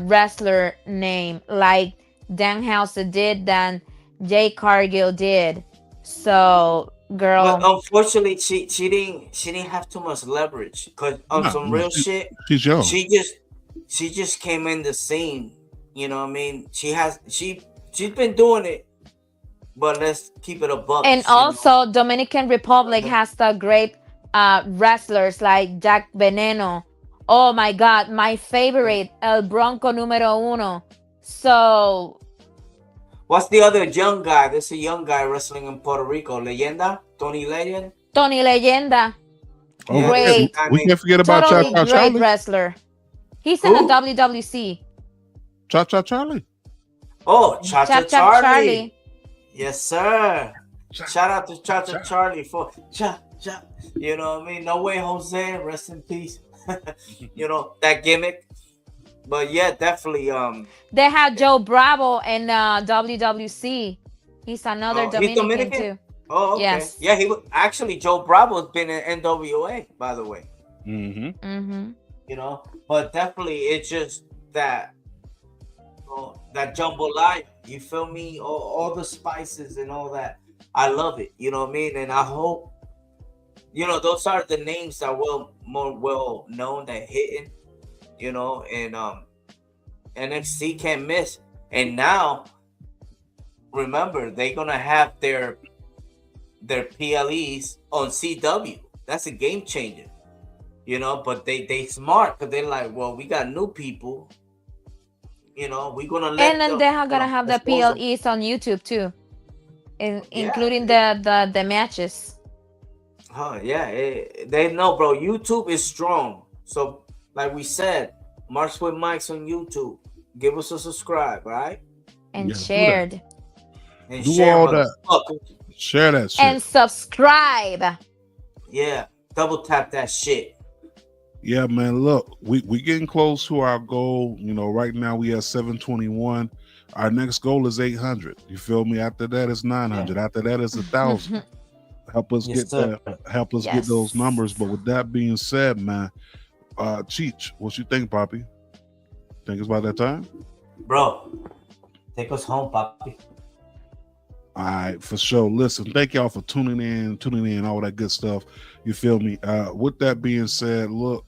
wrestler name like Danhausen did, than Jay Cargill did. So, girl. But unfortunately, she didn't have too much leverage, because on some real shit. She's young. She just came in the scene. You know what I mean? She's been doing it, but let's keep it a buck. And also, Dominican Republic has the great wrestlers like Jack Veneno. Oh my God, my favorite, El Bronco Número Uno. So, what's the other young guy? There's a young guy wrestling in Puerto Rico, Leyenda, Tony Legend. Tony Leyenda, Oh, Yeah, great. we can't forget about Cha Totally Cha great Charlie. wrestler. He's in Who? the WWC. Cha Cha Charlie. Oh, Cha Cha Cha Cha Charlie. Charlie. Yes, sir. Shout out to Cha Cha Charlie for Cha Cha. You know what I mean? No way, Jose. Rest in peace. You know that gimmick. But yeah, definitely. They have Joe Bravo in WWC. He's another Oh, he's Dominican, Dominican? too. Oh, okay. Yes. Yeah, he was actually Joe Bravo's been in NWA, by the way. Mm-hmm. Mm-hmm. You know, but definitely it's just that that jambalaya. You feel me? All the spices and all that. I love it. You know what I mean? And I hope those are the names that more well known that hitting. You know, and NXT can't miss. And now, remember, they're gonna have their PLEs on CW. That's a game changer. You know, but they smart because they're like, well, we got new people. You know, we're gonna let. And then they are gonna have the expose them. PLEs on YouTube too, Yeah. including the matches. Huh? Yeah, they know, bro. YouTube is strong. So, like we said, Marks with Mics on YouTube. Give us a subscribe, right? And Yeah, do shared. And Do share, all that. motherfuckers. Share that shit. And subscribe. Yeah, double tap that shit. Yeah, man. Look, we getting close to our goal. You know, right now we at 721. Our next goal is 800. You feel me? After that is 900. After that is 1,000. Help us Yes, get sir. that. Help us get Yes. those numbers. But with that being said, man, Cheech, what you think, Poppy? Think it's about that time? Bro, take us home, Papi. All right, for sure. Listen, thank y'all for tuning in, all that good stuff. You feel me? With that being said, look,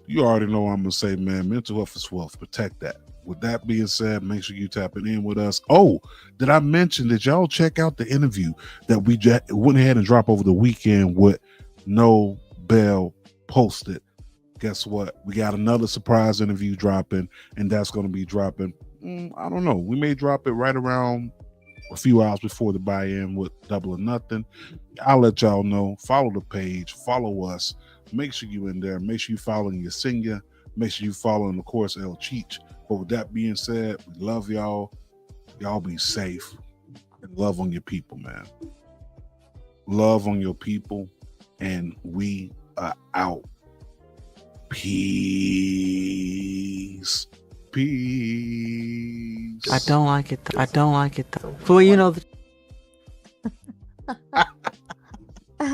you already know what I'm gonna say, man. Mental health is wealth. Protect that. With that being said, make sure you tapping in with us. Oh, did I mention that y'all check out the interview that we went ahead and dropped over the weekend with No Bell Posted? Guess what? We got another surprise interview dropping, and that's going to be dropping. I don't know. We may drop it right around a few hours before the buy-in with Double or Nothing. I'll let y'all know. Follow the page. Follow us. Make sure you in there. Make sure you following Yesenia. Make sure you following, of course, El Cheech. But with that being said, we love y'all. Y'all be safe. And love on your people, man. Love on your people. And we are out. Peace. I don't like it though. Well, you know,